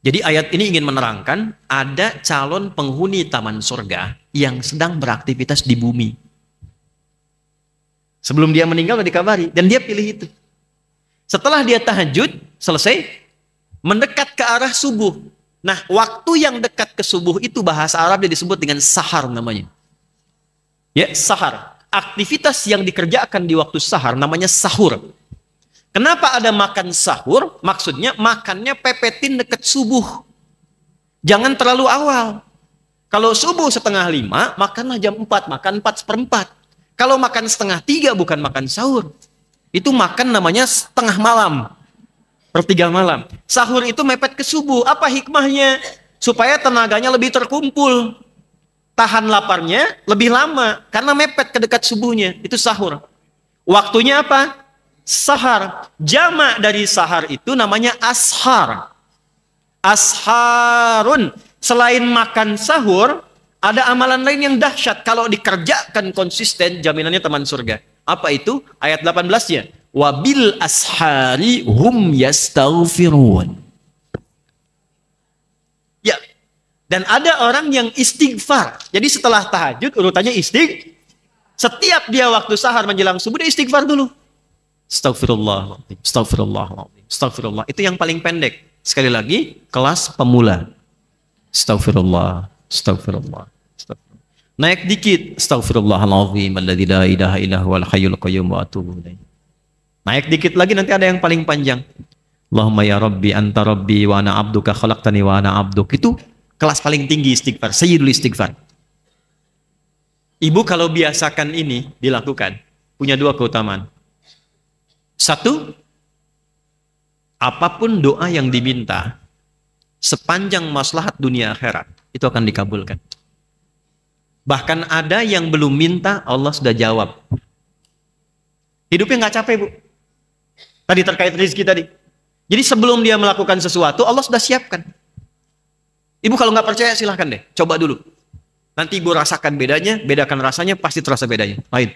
Jadi ayat ini ingin menerangkan ada calon penghuni taman surga yang sedang beraktivitas di bumi. Sebelum dia meninggal sudah dikabari dan dia pilih itu. Setelah dia tahajud selesai, mendekat ke arah subuh. Nah, waktu yang dekat ke subuh itu bahasa Arabnya disebut dengan sahar namanya. Ya, sahar. Aktivitas yang dikerjakan di waktu sahar namanya sahur. Kenapa ada makan sahur? Maksudnya makannya pepetin dekat subuh. Jangan terlalu awal. Kalau subuh 4:30, makanlah jam 4, makan 4:04. Kalau makan 2:30 bukan makan sahur. Itu makan namanya setengah malam. 1/3 malam. Sahur itu mepet ke subuh. Apa hikmahnya? Supaya tenaganya lebih terkumpul. Tahan laparnya lebih lama. Karena mepet ke dekat subuhnya. Itu sahur. Waktunya apa? Sahar. Jamak dari sahar itu namanya ashar. Asharun. Selain makan sahur, ada amalan lain yang dahsyat. Kalau dikerjakan konsisten, jaminannya teman surga. Apa itu? Ayat 18-nya. Wabil ashari hum yastaghfirun. Ya. Dan ada orang yang istighfar. Jadi setelah tahajud, urutannya istighfar. Setiap dia waktu sahar menjelang subuh, dia istighfar dulu. Astagfirullahaladzim, astagfirullahaladzim, astagfirullah. Itu yang paling pendek. Sekali lagi, kelas pemula. Astagfirullah, astagfirullah, astagfirullah. Naik dikit. Astagfirullahaladzim, alladzi la ilaha illa huwal hayyul qayyum wa atubu ilaih. Naik dikit lagi, nanti ada yang paling panjang. Allahumma ya Rabbi, anta Rabbi, wa ana abduka khalaqtani wa ana abduk. Itu kelas paling tinggi istighfar, sayyidul istighfar. Ibu kalau biasakan ini dilakukan, punya dua keutamaan. Satu, apapun doa yang diminta, sepanjang maslahat dunia akhirat, itu akan dikabulkan. Bahkan ada yang belum minta, Allah sudah jawab. Hidupnya nggak capek, Bu. Tadi terkait rezeki tadi. Jadi sebelum dia melakukan sesuatu, Allah sudah siapkan. Ibu kalau nggak percaya, silahkan deh, coba dulu. Nanti ibu rasakan bedanya, bedakan rasanya, pasti terasa bedanya. Lain.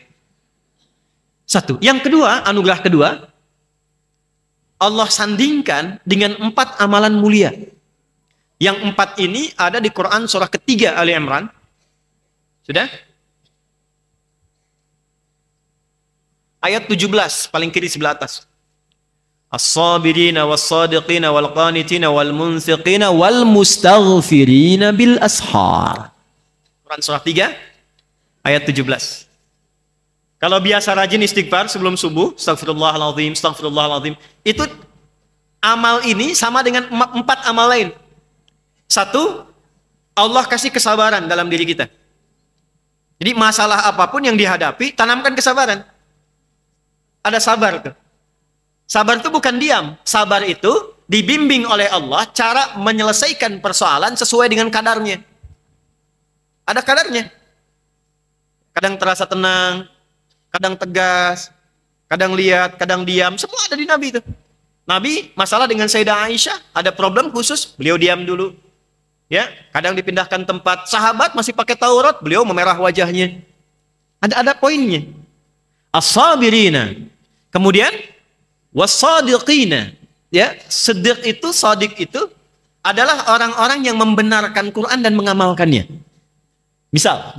Satu. Yang kedua, anugerah kedua, Allah sandingkan dengan 4 amalan mulia. Yang 4 ini ada di Quran surah ketiga Ali Imran. Sudah? Ayat 17, paling kiri sebelah atas. As-sabirina was-sadiqina wal-qanitina wal-munfiqina wal-mustaghfirina bil ashar. Quran surah 3, ayat 17. Kalau biasa rajin istighfar sebelum subuh, astagfirullahaladzim, astagfirullahaladzim, itu amal ini sama dengan 4 amal lain. Satu, Allah kasih kesabaran dalam diri kita. Jadi masalah apapun yang dihadapi, tanamkan kesabaran. Ada sabar tuh. Sabar itu bukan diam. Sabar itu dibimbing oleh Allah cara menyelesaikan persoalan sesuai dengan kadarnya. Ada kadarnya. Kadang terasa tenang, kadang tegas, kadang lihat, kadang diam, semua ada di Nabi itu. Nabi masalah dengan Sayyidah Aisyah, ada problem khusus, beliau diam dulu. Ya, kadang dipindahkan tempat, sahabat masih pakai Taurat, beliau memerah wajahnya. Ada poinnya. As-sabirina. Kemudian was-sadiqina. Ya, siddiq itu, sadiq itu adalah orang-orang yang membenarkan Quran dan mengamalkannya. Misal,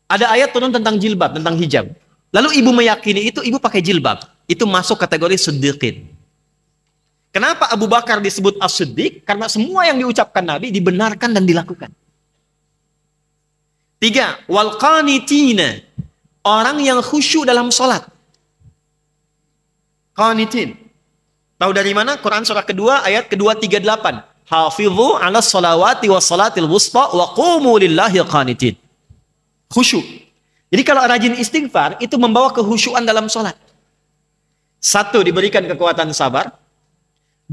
ada ayat turun tentang jilbab, tentang hijab. Lalu ibu meyakini itu, ibu pakai jilbab. Itu masuk kategori siddiqin. Kenapa Abu Bakar disebut as-siddiq? Karena semua yang diucapkan Nabi dibenarkan dan dilakukan. 3. Wal qanitina. Orang yang khusyuk dalam sholat. Qanitin. Tahu dari mana? Quran surah kedua ayat kedua 38. Hafidhu ala salawati wa salatil wusta wa qumu lillahi qanitin. Khusyuk. Jadi kalau rajin istighfar itu membawa kehusyuan dalam sholat. 1. Diberikan kekuatan sabar.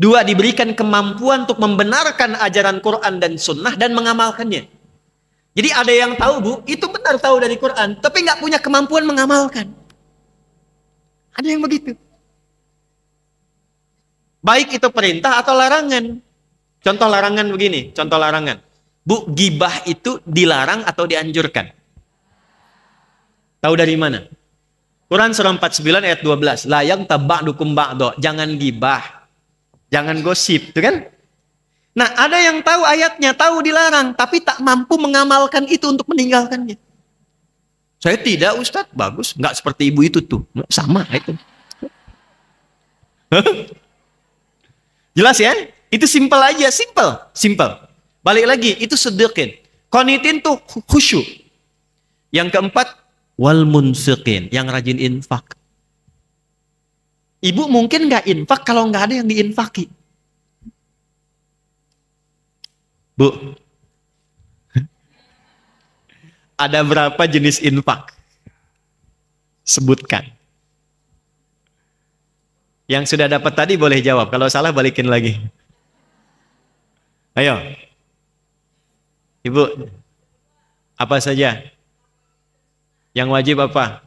2. Diberikan kemampuan untuk membenarkan ajaran Quran dan sunnah dan mengamalkannya. Jadi ada yang tahu, Bu, itu benar tahu dari Quran, tapi nggak punya kemampuan mengamalkan. Ada yang begitu. Baik itu perintah atau larangan. Contoh larangan begini, contoh larangan. Bu, gibah itu dilarang atau dianjurkan? Tahu dari mana? Quran surah 49 ayat 12. La yang taba'dukum ba'do. Jangan gibah. Jangan gosip, itu kan? Nah, ada yang tahu ayatnya, tahu dilarang, tapi tak mampu mengamalkan itu untuk meninggalkannya. Saya tidak, Ustadz. Bagus, nggak seperti ibu itu tuh. Sama itu. Jelas ya? Itu simpel aja, simpel. Balik lagi, itu sedekah. Qanitin tuh khusyuk. Yang keempat, wal munfiqin, yang rajin infak. Ibu mungkin nggak infak kalau nggak ada yang diinfaki. Bu, ada berapa jenis infak? Sebutkan. Yang sudah dapat tadi boleh jawab. Kalau salah balikin lagi. Ayo. Ibu, apa saja? Yang wajib apa?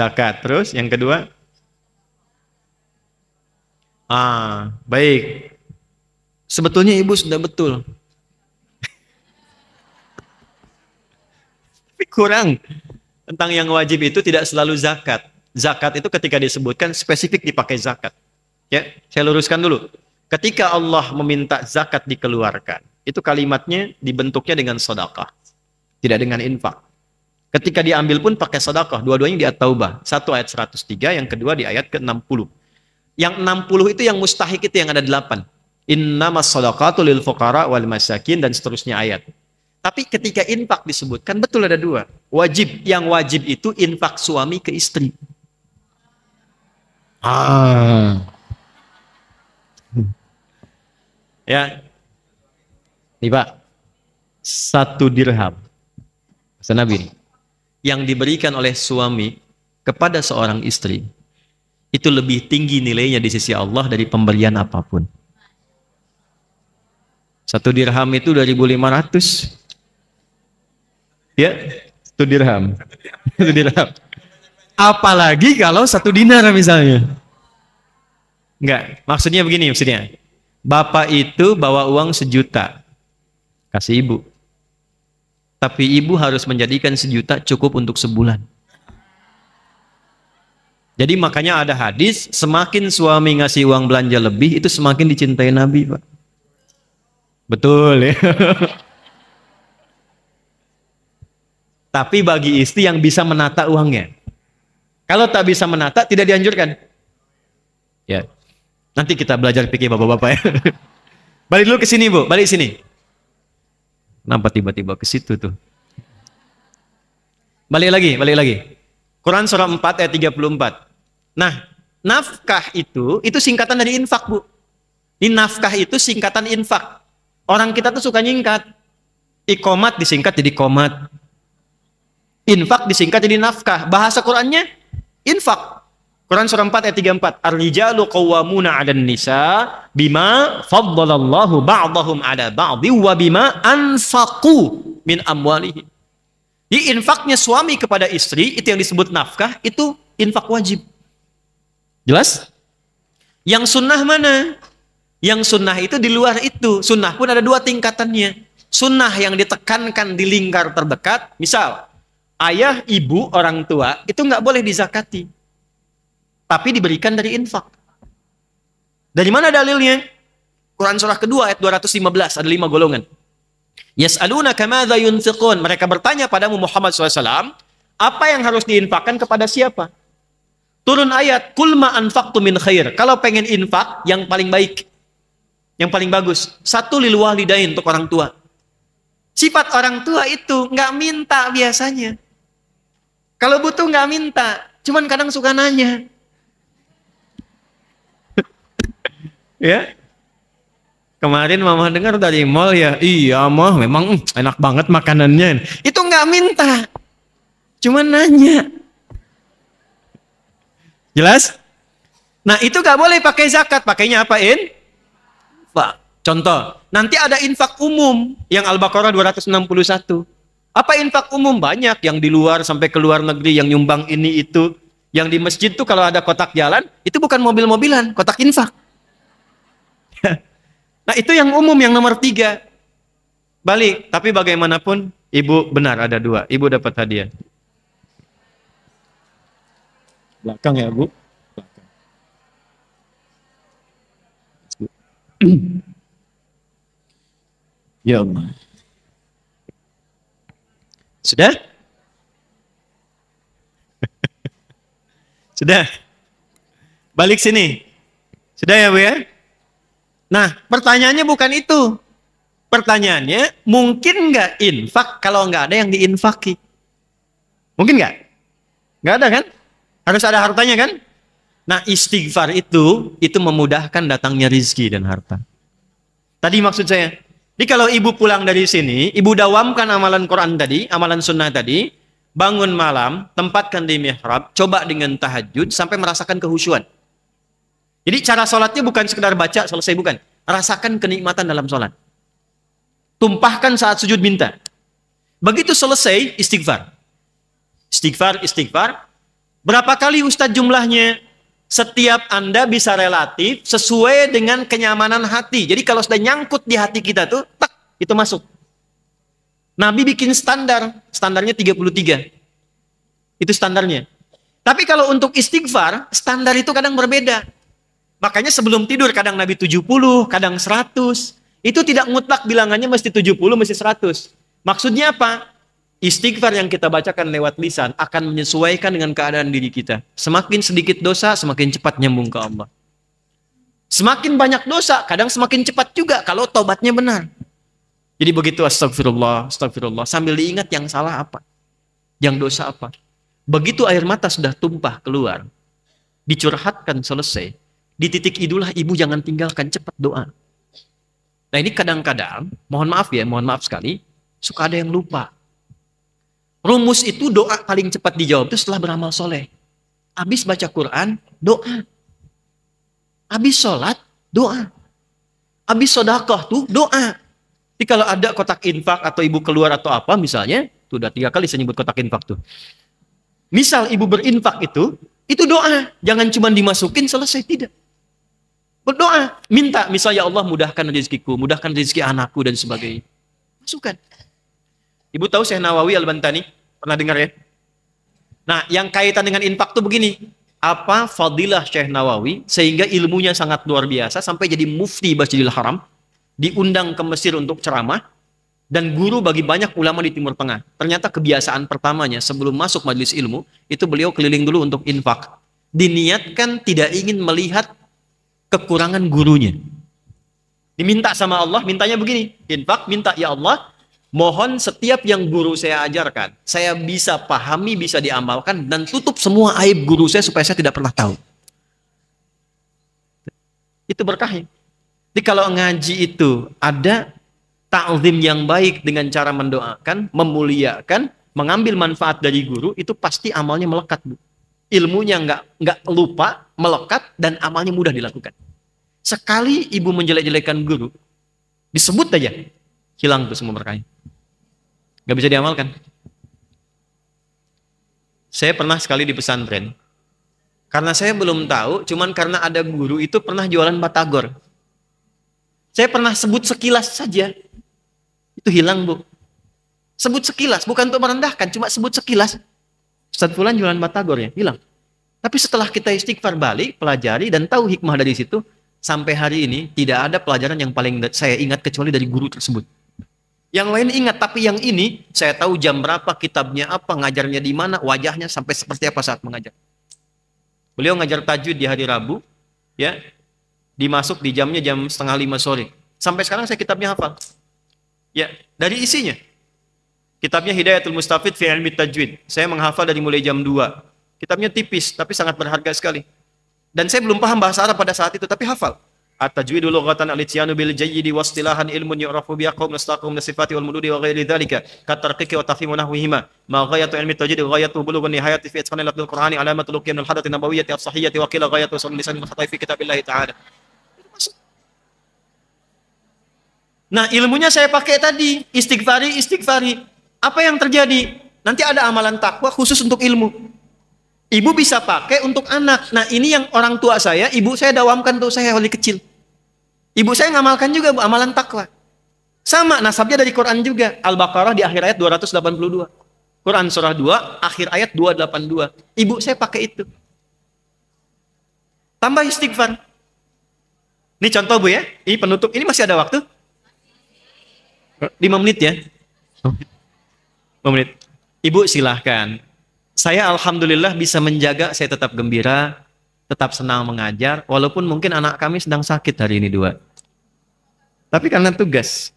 Zakat. Terus yang kedua? Baik. Sebetulnya ibu sudah betul. Tapi kurang. Tentang yang wajib itu tidak selalu zakat. Zakat itu ketika disebutkan spesifik dipakai zakat. Ya, saya luruskan dulu. Ketika Allah meminta zakat dikeluarkan, itu kalimatnya dibentuknya dengan sedekah, tidak dengan infak. Ketika diambil pun pakai sedekah, dua-duanya di At-Taubah. Satu ayat 103, yang kedua di ayat ke-60. Yang 60 itu yang mustahik itu yang ada 8. Innamas shadaqatu lil fuqara wal masakin dan seterusnya ayat. Tapi ketika infak disebutkan betul ada 2. Wajib, yang wajib itu infak suami ke istri. Ya. Nih Pak. 1 dirham. Bahasa Nabi nih. Yang diberikan oleh suami kepada seorang istri itu lebih tinggi nilainya di sisi Allah dari pemberian apapun. 1 dirham itu 2.500. Ya, 1 dirham. 1 dirham. Apalagi kalau 1 dinar misalnya. Enggak, maksudnya begini maksudnya. Bapak itu bawa uang 1 juta. Kasih ibu. Tapi ibu harus menjadikan 1 juta cukup untuk sebulan. Jadi makanya ada hadis, semakin suami ngasih uang belanja lebih, itu semakin dicintai Nabi, Pak. Betul ya. Tapi bagi istri yang bisa menata uangnya. Kalau tak bisa menata, tidak dianjurkan. Ya. Nanti kita belajar fikih bapak-bapak ya. Balik dulu ke sini, Bu. Balik sini. Kenapa tiba-tiba ke situ tuh? Balik lagi. Quran surah 4 ayat 34. Nah, nafkah itu singkatan dari infak, Bu. Ini nafkah itu singkatan infak. Orang kita tuh suka nyingkat. Iqomat disingkat jadi qomat. Infak disingkat jadi nafkah. Bahasa Qurannya infak. Quran surah 4 ayat 34. Ar-rijalu qawwamuna 'alan nisa bima faddalallahu ba'dahum 'ala ba'dhi wa bima anfaqu min amwalihim. Di infaknya suami kepada istri itu yang disebut nafkah, itu infak wajib. Jelas? Yang sunnah mana? Yang sunnah itu di luar itu. Sunnah pun ada dua tingkatannya. Sunnah yang ditekankan di lingkar terdekat, misal ayah, ibu, orang tua itu nggak boleh dizakati, tapi diberikan dari infak. Dari mana dalilnya? Quran surah kedua ayat 215, ada 5 golongan. Yas'alunaka madza yunfiqun. Mereka bertanya padamu Muhammad SAW, apa yang harus diinfakkan kepada siapa? Turun ayat, Qul ma anfaqtu min khair. Kalau pengen infak, yang paling baik, yang paling bagus. 1 lil walidain, untuk orang tua. Sifat orang tua itu nggak minta biasanya. Kalau butuh nggak minta, cuman kadang suka nanya. Ya, kemarin mama dengar dari mall ya, iya mah memang enak banget makanannya. Itu nggak minta, cuman nanya. Jelas? Nah itu nggak boleh pakai zakat, pakainya apain? Pak. Contoh, nanti ada infak umum yang Al-Baqarah 261. Apa infak umum? Banyak yang di luar sampai ke luar negeri, yang nyumbang ini itu. Yang di masjid tuh kalau ada kotak jalan, itu bukan mobil-mobilan, kotak infak. Nah itu yang umum, yang nomor 3. Balik, tapi bagaimanapun, ibu benar ada 2. Ibu dapat hadiah. Belakang ya Bu. Belakang. Ya Allah. Sudah? Sudah? Balik sini. Sudah ya Bu ya? Nah, pertanyaannya bukan itu. Pertanyaannya, mungkin nggak infak kalau nggak ada yang diinfaki? Mungkin nggak? Nggak ada kan? Harus ada hartanya kan? Nah, istighfar itu memudahkan datangnya rizki dan harta. Tadi maksud saya, jadi kalau ibu pulang dari sini, ibu dawamkan amalan Quran tadi, amalan sunnah tadi, bangun malam, tempatkan di mihrab, coba dengan tahajud, sampai merasakan kehusyuan. Jadi cara sholatnya bukan sekedar baca, selesai, bukan. Rasakan kenikmatan dalam sholat. Tumpahkan saat sujud minta. Begitu selesai, istighfar. Istighfar, istighfar. Berapa kali Ustadz jumlahnya? Setiap Anda bisa relatif sesuai dengan kenyamanan hati. Jadi kalau sudah nyangkut di hati kita tuh, tak, itu masuk. Nabi bikin standar, standarnya 33. Itu standarnya. Tapi kalau untuk istighfar, standar itu kadang berbeda. Makanya sebelum tidur kadang Nabi 70, kadang 100. Itu tidak mutlak bilangannya mesti 70, mesti 100. Maksudnya apa? Istighfar yang kita bacakan lewat lisan akan menyesuaikan dengan keadaan diri kita. Semakin sedikit dosa, semakin cepat nyambung ke Allah. Semakin banyak dosa, kadang semakin cepat juga kalau tobatnya benar. Jadi begitu astagfirullah, astagfirullah. Sambil diingat yang salah apa. Yang dosa apa. Begitu air mata sudah tumpah keluar. Dicurhatkan selesai. Di titik itulah ibu jangan tinggalkan, cepat doa. Nah ini kadang-kadang, mohon maaf ya, mohon maaf sekali, suka ada yang lupa. Rumus itu doa paling cepat dijawab itu setelah beramal soleh. Habis baca Quran, doa. Habis sholat, doa. Habis sodakoh tuh doa. Jadi kalau ada kotak infak atau ibu keluar atau apa misalnya, tuh udah 3 kali saya nyebut kotak infak tuh. Misal ibu berinfak itu doa. Jangan cuma dimasukin selesai, tidak. Berdoa, minta misalnya ya Allah mudahkan rezekiku, mudahkan rezeki anakku dan sebagainya. Masukkan. Ibu tahu Syekh Nawawi Al-Bantani? Pernah dengar ya? Nah, yang kaitan dengan infak tuh begini. Apa fadilah Syekh Nawawi sehingga ilmunya sangat luar biasa sampai jadi mufti Masjidil Haram, diundang ke Mesir untuk ceramah, dan guru bagi banyak ulama di Timur Tengah. Ternyata kebiasaan pertamanya sebelum masuk majelis ilmu, itu beliau keliling dulu untuk infak. Diniatkan tidak ingin melihat kekurangan gurunya. Diminta sama Allah, mintanya begini. Infak, minta ya Allah, mohon setiap yang guru saya ajarkan, saya bisa pahami, bisa diamalkan, dan tutup semua aib guru saya supaya saya tidak pernah tahu. Itu berkahnya. Jadi kalau ngaji itu ada ta'zim yang baik dengan cara mendoakan, memuliakan, mengambil manfaat dari guru, itu pasti amalnya melekat, Bu. Ilmunya nggak lupa, melekat, dan amalnya mudah dilakukan. Sekali ibu menjelek-jelekan guru, disebut aja, hilang tuh semua berkahnya. Nggak bisa diamalkan. Saya pernah sekali di pesantren, Karena saya belum tahu, cuman karena ada guru itu pernah jualan batagor. Saya pernah sebut sekilas saja. Itu hilang, Bu. Sebut sekilas, bukan untuk merendahkan, cuma sebut sekilas. Ustaz Fulan jualan batagor ya, hilang. Tapi setelah kita istighfar balik, pelajari, dan tahu hikmah dari situ, sampai hari ini tidak ada pelajaran yang paling saya ingat kecuali dari guru tersebut. Yang lain ingat, tapi yang ini saya tahu jam berapa, kitabnya apa, ngajarnya di mana, wajahnya sampai seperti apa saat mengajar. Beliau ngajar tajwid di hari Rabu, ya, dimasuk di jamnya jam 4:30 sore. Sampai sekarang saya kitabnya hafal. Ya, dari isinya. Kitabnya Hidayatul Mustafid fi Ilmi Tajwid. Saya menghafal dari mulai jam 2. Kitabnya tipis, tapi sangat berharga sekali. Dan saya belum paham bahasa Arab pada saat itu, tapi hafal. At-tajwidu lughatan al-ityanu bil jayyidi wastilahan ilmun yu'rafu biha qawm nastaqum nasifati wal mududi wa ghairi dhalika katarqiqi wa tafhimu nahwihima ma ghayatu ilmi tajwid ghayatu bulugh nihayati fi itqan al qur'ani alamatul qiyam al hadath nabawiyyati as-sahiyyati wa qila ghayatu usul lisan al-khatai fi kitabillah ta'ala. Nah, ilmunya saya pakai tadi, istighfari. Apa yang terjadi? Nanti ada amalan takwa khusus untuk ilmu. Ibu bisa pakai untuk anak. Nah, ini yang orang tua saya, ibu saya dawamkan untuk saya oleh kecil. Ibu saya ngamalkan juga, Bu, amalan takwa. Sama, nasabnya dari Quran juga. Al-Baqarah di akhir ayat 282. Quran surah 2, akhir ayat 282. Ibu saya pakai itu. Tambah istighfar. Ini contoh, Bu, ya. Ini penutup. Ini masih ada waktu? 5 menit ya. 5 menit. Ibu silahkan. Saya alhamdulillah bisa menjaga, saya tetap gembira, tetap senang mengajar, walaupun mungkin anak kami sedang sakit hari ini 2. Tapi karena tugas.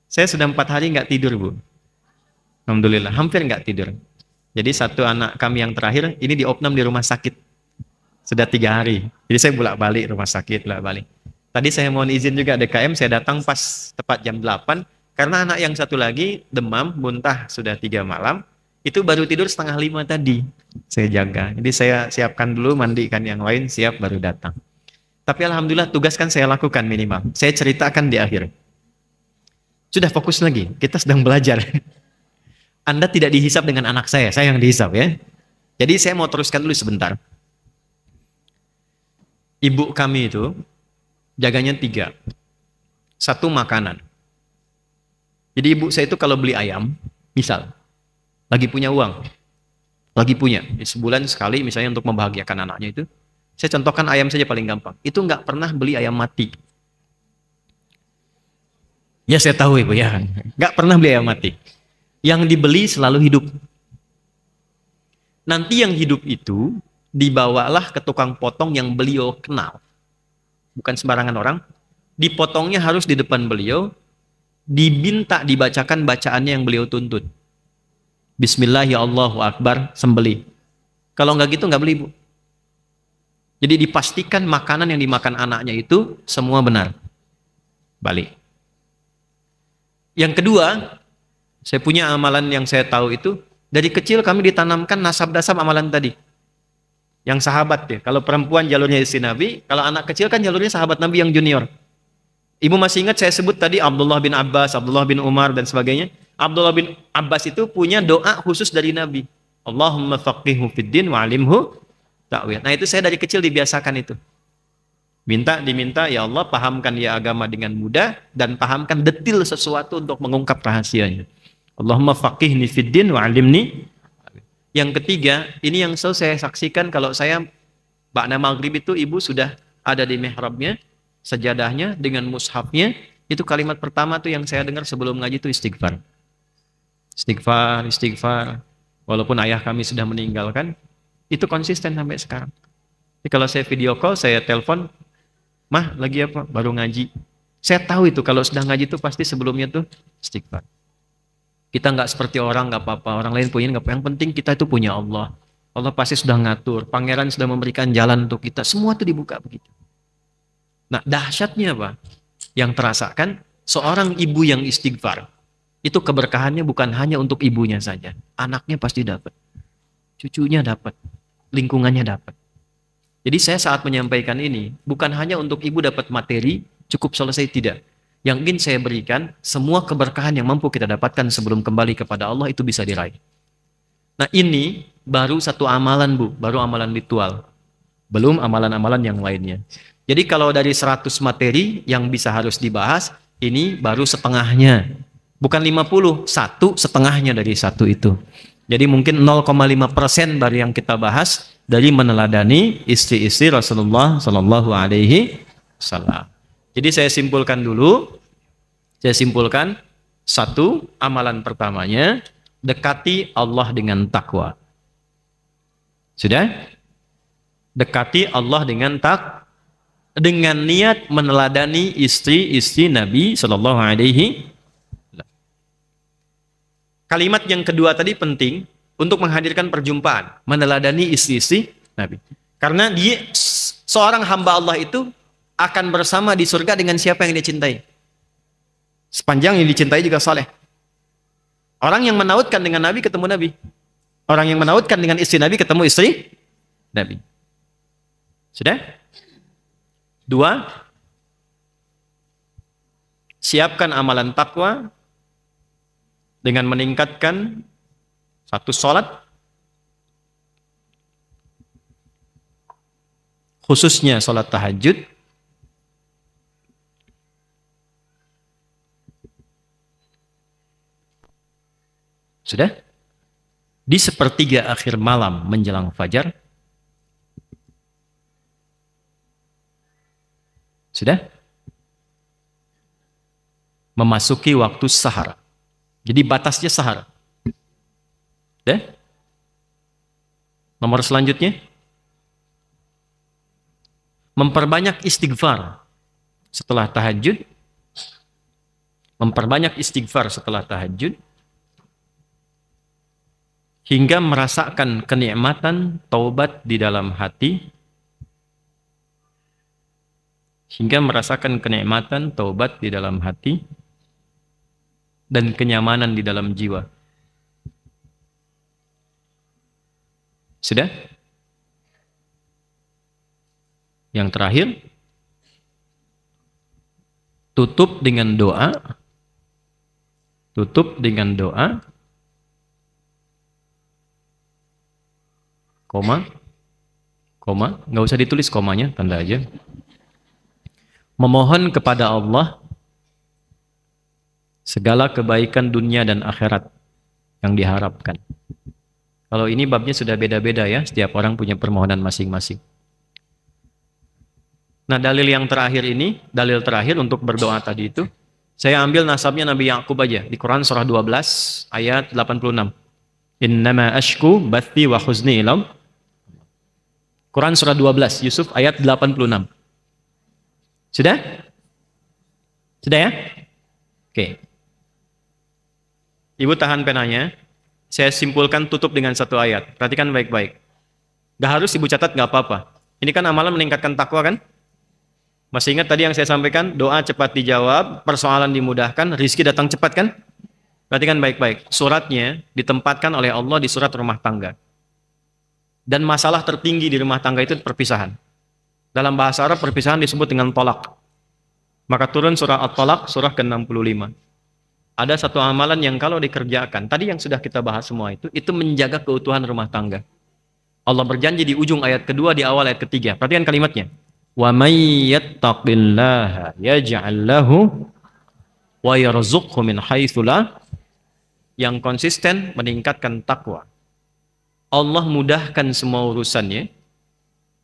Saya sudah 4 hari nggak tidur, Bu. Alhamdulillah, hampir nggak tidur. Jadi satu anak kami yang terakhir, ini diopnam di rumah sakit. Sudah 3 hari. Jadi saya bolak-balik rumah sakit, bolak-balik. Tadi saya mohon izin juga DKM, saya datang pas tepat jam 8, karena anak yang satu lagi demam, muntah sudah 3 malam, itu baru tidur 4:30 tadi. Saya jaga. Jadi saya siapkan dulu, mandikan yang lain, siap baru datang. Tapi alhamdulillah tugas kan saya lakukan minimal. Saya ceritakan di akhir. Sudah fokus lagi, kita sedang belajar. Anda tidak dihisap dengan anak saya yang dihisap ya. Jadi saya mau teruskan dulu sebentar. Ibu kami itu jaganya 3. 1 makanan. Jadi ibu saya itu kalau beli ayam, misal, lagi punya uang, sebulan sekali misalnya untuk membahagiakan anaknya itu, saya contohkan ayam saja paling gampang, itu nggak pernah beli ayam mati. Ya saya tahu ibu ya, nggak pernah beli ayam mati. Yang dibeli selalu hidup. Nanti yang hidup itu dibawalah ke tukang potong yang beliau kenal. Bukan sembarangan orang, dipotongnya harus di depan beliau, diminta dibacakan bacaannya yang beliau tuntut. Bismillah ya Allahu Akbar, sembelih. Kalau nggak gitu nggak beli, Bu. Jadi dipastikan makanan yang dimakan anaknya itu semua benar. Balik. Yang kedua, saya punya amalan yang saya tahu itu, dari kecil kami ditanamkan nasab-nasab amalan tadi. Yang sahabat ya, kalau perempuan jalurnya istri Nabi, kalau anak kecil kan jalurnya sahabat Nabi yang junior. Ibu masih ingat saya sebut tadi Abdullah bin Abbas, Abdullah bin Umar dan sebagainya. Abdullah bin Abbas itu punya doa khusus dari Nabi. Allahumma faqihhu fid din wa 'allimhu ta'wil. Nah, itu saya dari kecil dibiasakan itu. Diminta, ya Allah pahamkan ya agama dengan mudah dan pahamkan detil sesuatu untuk mengungkap rahasianya. Allahumma faqihni fid din wa 'allimni. Yang ketiga, ini yang selalu saya saksikan kalau saya ba'da maghrib itu ibu sudah ada di mihrabnya, sajadahnya dengan mushafnya, itu kalimat pertama tuh yang saya dengar sebelum ngaji itu istighfar. Istighfar. Walaupun ayah kami sudah meninggalkan, itu konsisten sampai sekarang. Jadi kalau saya video call, saya telepon, "Mah, lagi apa?" "Baru ngaji." Saya tahu itu kalau sedang ngaji itu pasti sebelumnya tuh istighfar. Kita nggak seperti orang, nggak apa-apa. Orang lain punya nggak apa. Yang penting kita itu punya Allah. Allah pasti sudah ngatur. Pangeran sudah memberikan jalan untuk kita. Semua itu dibuka begitu. Nah, dahsyatnya apa? Yang terasakan seorang ibu yang istighfar. Itu keberkahannya bukan hanya untuk ibunya saja. Anaknya pasti dapat. Cucunya dapat. Lingkungannya dapat. Jadi saya saat menyampaikan ini, bukan hanya untuk ibu dapat materi, cukup selesai, tidak. Yang ingin saya berikan, semua keberkahan yang mampu kita dapatkan sebelum kembali kepada Allah itu bisa diraih. Nah ini baru satu amalan Bu, baru amalan ritual. Belum amalan-amalan yang lainnya. Jadi kalau dari 100 materi yang bisa harus dibahas, ini baru setengahnya. Bukan 50, satu setengahnya dari satu itu. Jadi mungkin 0,5% baru yang kita bahas dari meneladani istri-istri Rasulullah Sallallahu Alaihi Wasallam. Jadi saya simpulkan dulu. Saya simpulkan, satu, amalan pertamanya, dekati Allah dengan takwa. Sudah? Dekati Allah dengan dengan niat meneladani istri-istri Nabi Sallallahu Alaihi Wasallam. Kalimat yang kedua tadi penting untuk menghadirkan perjumpaan, meneladani istri-istri Nabi. Karena dia seorang hamba Allah itu akan bersama di surga dengan siapa yang dia cintai. Sepanjang yang dicintai juga saleh. Orang yang menautkan dengan Nabi ketemu Nabi. Orang yang menautkan dengan istri Nabi ketemu istri Nabi. Sudah? Dua, siapkan amalan takwa dengan meningkatkan satu, sholat, khususnya sholat tahajud. Sudah? Di sepertiga akhir malam menjelang fajar. Sudah? Memasuki waktu sahar. Jadi batasnya sahar. Sudah? Nomor selanjutnya. Memperbanyak istighfar setelah tahajud. Memperbanyak istighfar setelah tahajud. Hingga merasakan kenikmatan taubat di dalam hati. Hingga merasakan kenikmatan taubat di dalam hati dan kenyamanan di dalam jiwa. Sudah? Yang terakhir, tutup dengan doa. Tutup dengan doa. Koma. Nggak usah ditulis komanya, tanda aja. Memohon kepada Allah segala kebaikan dunia dan akhirat yang diharapkan. Kalau ini babnya sudah beda-beda ya, setiap orang punya permohonan masing-masing. Nah, dalil yang terakhir ini, dalil terakhir untuk berdoa tadi itu, saya ambil nasabnya Nabi Yakub aja di Quran surah 12 ayat 86. Innama ashku bathi wa huzni ilam. Quran surah 12 Yusuf ayat 86. Sudah? Sudah ya? Oke. Ibu tahan penanya. Saya simpulkan tutup dengan satu ayat. Perhatikan baik-baik. Gak harus ibu catat, gak apa-apa. Ini kan amalan meningkatkan takwa kan? Masih ingat tadi yang saya sampaikan? Doa cepat dijawab, persoalan dimudahkan, rizki datang cepat kan? Perhatikan baik-baik. Suratnya ditempatkan oleh Allah di surat rumah tangga. Dan masalah tertinggi di rumah tangga itu perpisahan. Dalam bahasa Arab perpisahan disebut dengan tolak. Maka turun surah At-Tolak, surah ke-65. Ada satu amalan yang kalau dikerjakan, tadi yang sudah kita bahas semua itu menjaga keutuhan rumah tangga. Allah berjanji di ujung ayat kedua, di awal ayat ketiga. Perhatikan kalimatnya. Wa may yattaqillaha yaj'al lahu wa yarzuqhu min haitsu la. Yang konsisten meningkatkan takwa. Allah mudahkan semua urusannya.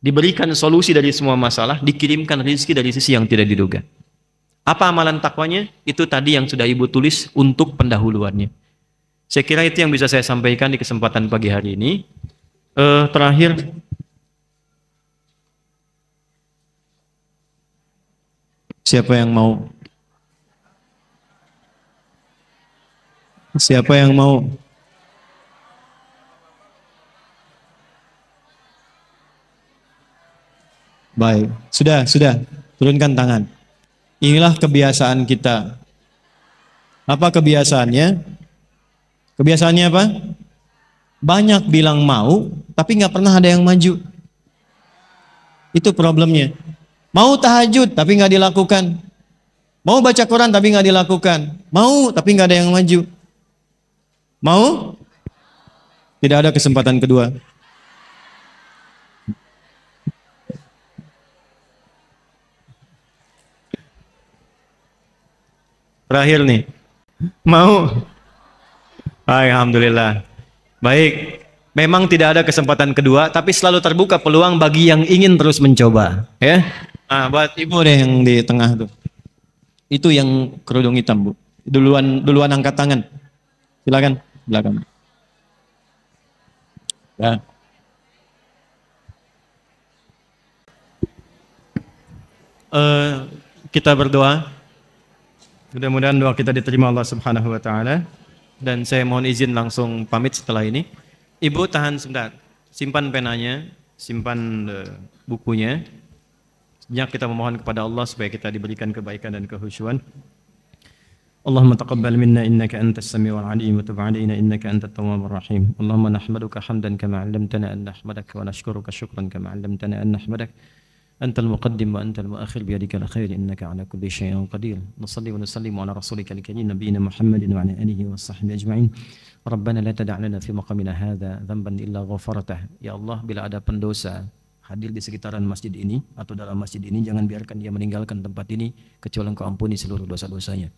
Diberikan solusi dari semua masalah, dikirimkan rezeki dari sisi yang tidak diduga. Apa amalan takwanya? Itu tadi yang sudah ibu tulis untuk pendahuluannya. Saya kira itu yang bisa saya sampaikan di kesempatan pagi hari ini. Terakhir, siapa yang mau? Siapa yang mau? Baik, sudah. Turunkan tangan. Inilah kebiasaan kita. Apa kebiasaannya? Kebiasaannya apa? Banyak bilang mau, tapi nggak pernah ada yang maju. Itu problemnya. Mau tahajud, tapi nggak dilakukan. Mau baca Quran, tapi nggak dilakukan. Mau, tapi nggak ada yang maju. Mau? Tidak ada kesempatan kedua. Terakhir nih. Mau? Alhamdulillah. Baik. Memang tidak ada kesempatan kedua, tapi selalu terbuka peluang bagi yang ingin terus mencoba. Ya. Nah, buat ibu deh yang di tengah tuh. Itu yang kerudung hitam, Bu. Duluan angkat tangan. Silakan, silakan. Ya. Kita berdoa. Mudah-mudahan doa kita diterima Allah Subhanahu wa taala. Dan saya mohon izin langsung pamit setelah ini. Ibu tahan sebentar. Simpan penanya, simpan bukunya. Sejak kita memohon kepada Allah supaya kita diberikan kebaikan dan kehusyuan. Allahumma taqabbal minna innaka antas samiul alim wa tub alaina innaka antat tawwabur rahim. Allahumma nahmaduka hamdan kama 'allamtana an nahmadaka wa nashkuruka syukran kama 'allamtana an nahmadak. Antal muqaddim wa antal muakhir biyadikal khair innaka 'ala kulli syai'in qadir. Nusalli wa nusallimu ala rasulika al-karim nabiyina Muhammadin wa 'ala alihi wa sahbihi ajma'in. Rabbana la tada' lana fi maqamina hadza dhanban illa ghafartah. Ya Allah, bila ada pendosa hadir di sekitaran masjid ini atau dalam masjid ini, jangan biarkan dia meninggalkan tempat ini kecuali Engkau ampuni seluruh dosa-dosanya.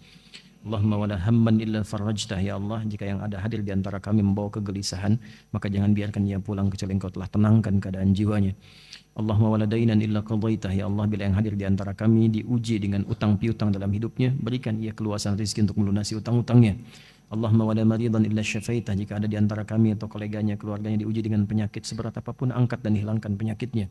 Allahumma wala hamman illa farajtah. Ya Allah, jika yang ada hadir di antara kami membawa kegelisahan, maka jangan biarkan dia pulang kecuali Engkau telah tenangkan keadaan jiwanya. Allahumma wala dainan illa qadaitah. Ya Allah, bila yang hadir di antara kami diuji dengan utang piutang dalam hidupnya, berikan ia keluasan rezeki untuk melunasi utang-utangnya. Allahumma wala maridan illa syafaitah. Jika ada di antara kami atau koleganya, keluarganya diuji dengan penyakit seberat apapun, angkat dan hilangkan penyakitnya.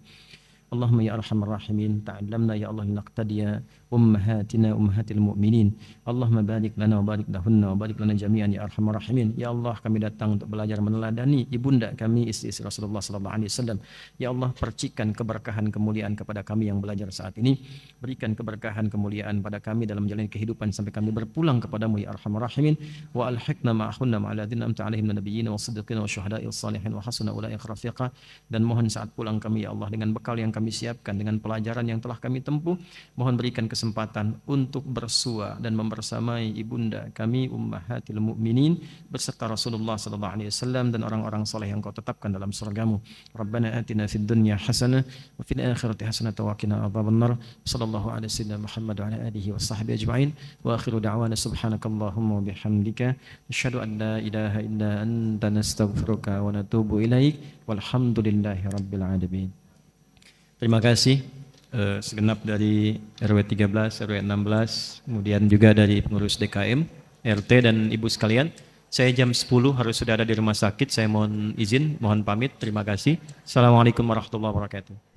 Allahumma ya arhamar rahimin, ta'allamna ya Allah naqtadiya ummahatina ummahatil mu'minin. Allahumma barik lana wa barik lahunna wa barik lana jami'an ya arhamar rahimin. Ya Allah, kami datang untuk belajar meneladani ibunda kami, istri-istri Rasulullah sallallahu alaihi wasallam. Ya Allah, percikan keberkahan kemuliaan kepada kami yang belajar saat ini. Berikan keberkahan kemuliaan pada kami dalam menjalani kehidupan sampai kami berpulang kepadamu ya arhamar rahimin. Wa alhiqna ma'ahunna ma'aladina amta alaihim nabiyyin wa siddiqin wa syuhada'i salihin wa hasuna ulaika rafiqa. Dan mohon saat pulang kami ya Allah dengan bekal yang kami siapkan, dengan pelajaran yang telah kami tempuh, mohon berikan kesempatan untuk bersua dan membersamai ibunda kami ummahatil mukminin beserta Rasulullah sallallahu alaihi wasallam dan orang-orang saleh yang Kau tetapkan dalam surgamu. Rabbana atina fid dunya hasanah wa fil akhirati hasanah wa qina adzabannar. Sallallahu alaihi wasallam Muhammad wa ala alihi washabbihi ajma'in. Wa akhiru da'wana subhanakallahumma wa bihamdika asyhadu an la ilaha illa anta nastaghfiruka wa natubu ilaik. Walhamdulillahi rabbil alamin. Terima kasih segenap dari RW 13, RW 16, kemudian juga dari pengurus DKM, RT dan Ibu sekalian. Saya jam 10 harus sudah ada di rumah sakit. Saya mohon izin, mohon pamit. Terima kasih. Assalamualaikum warahmatullahi wabarakatuh.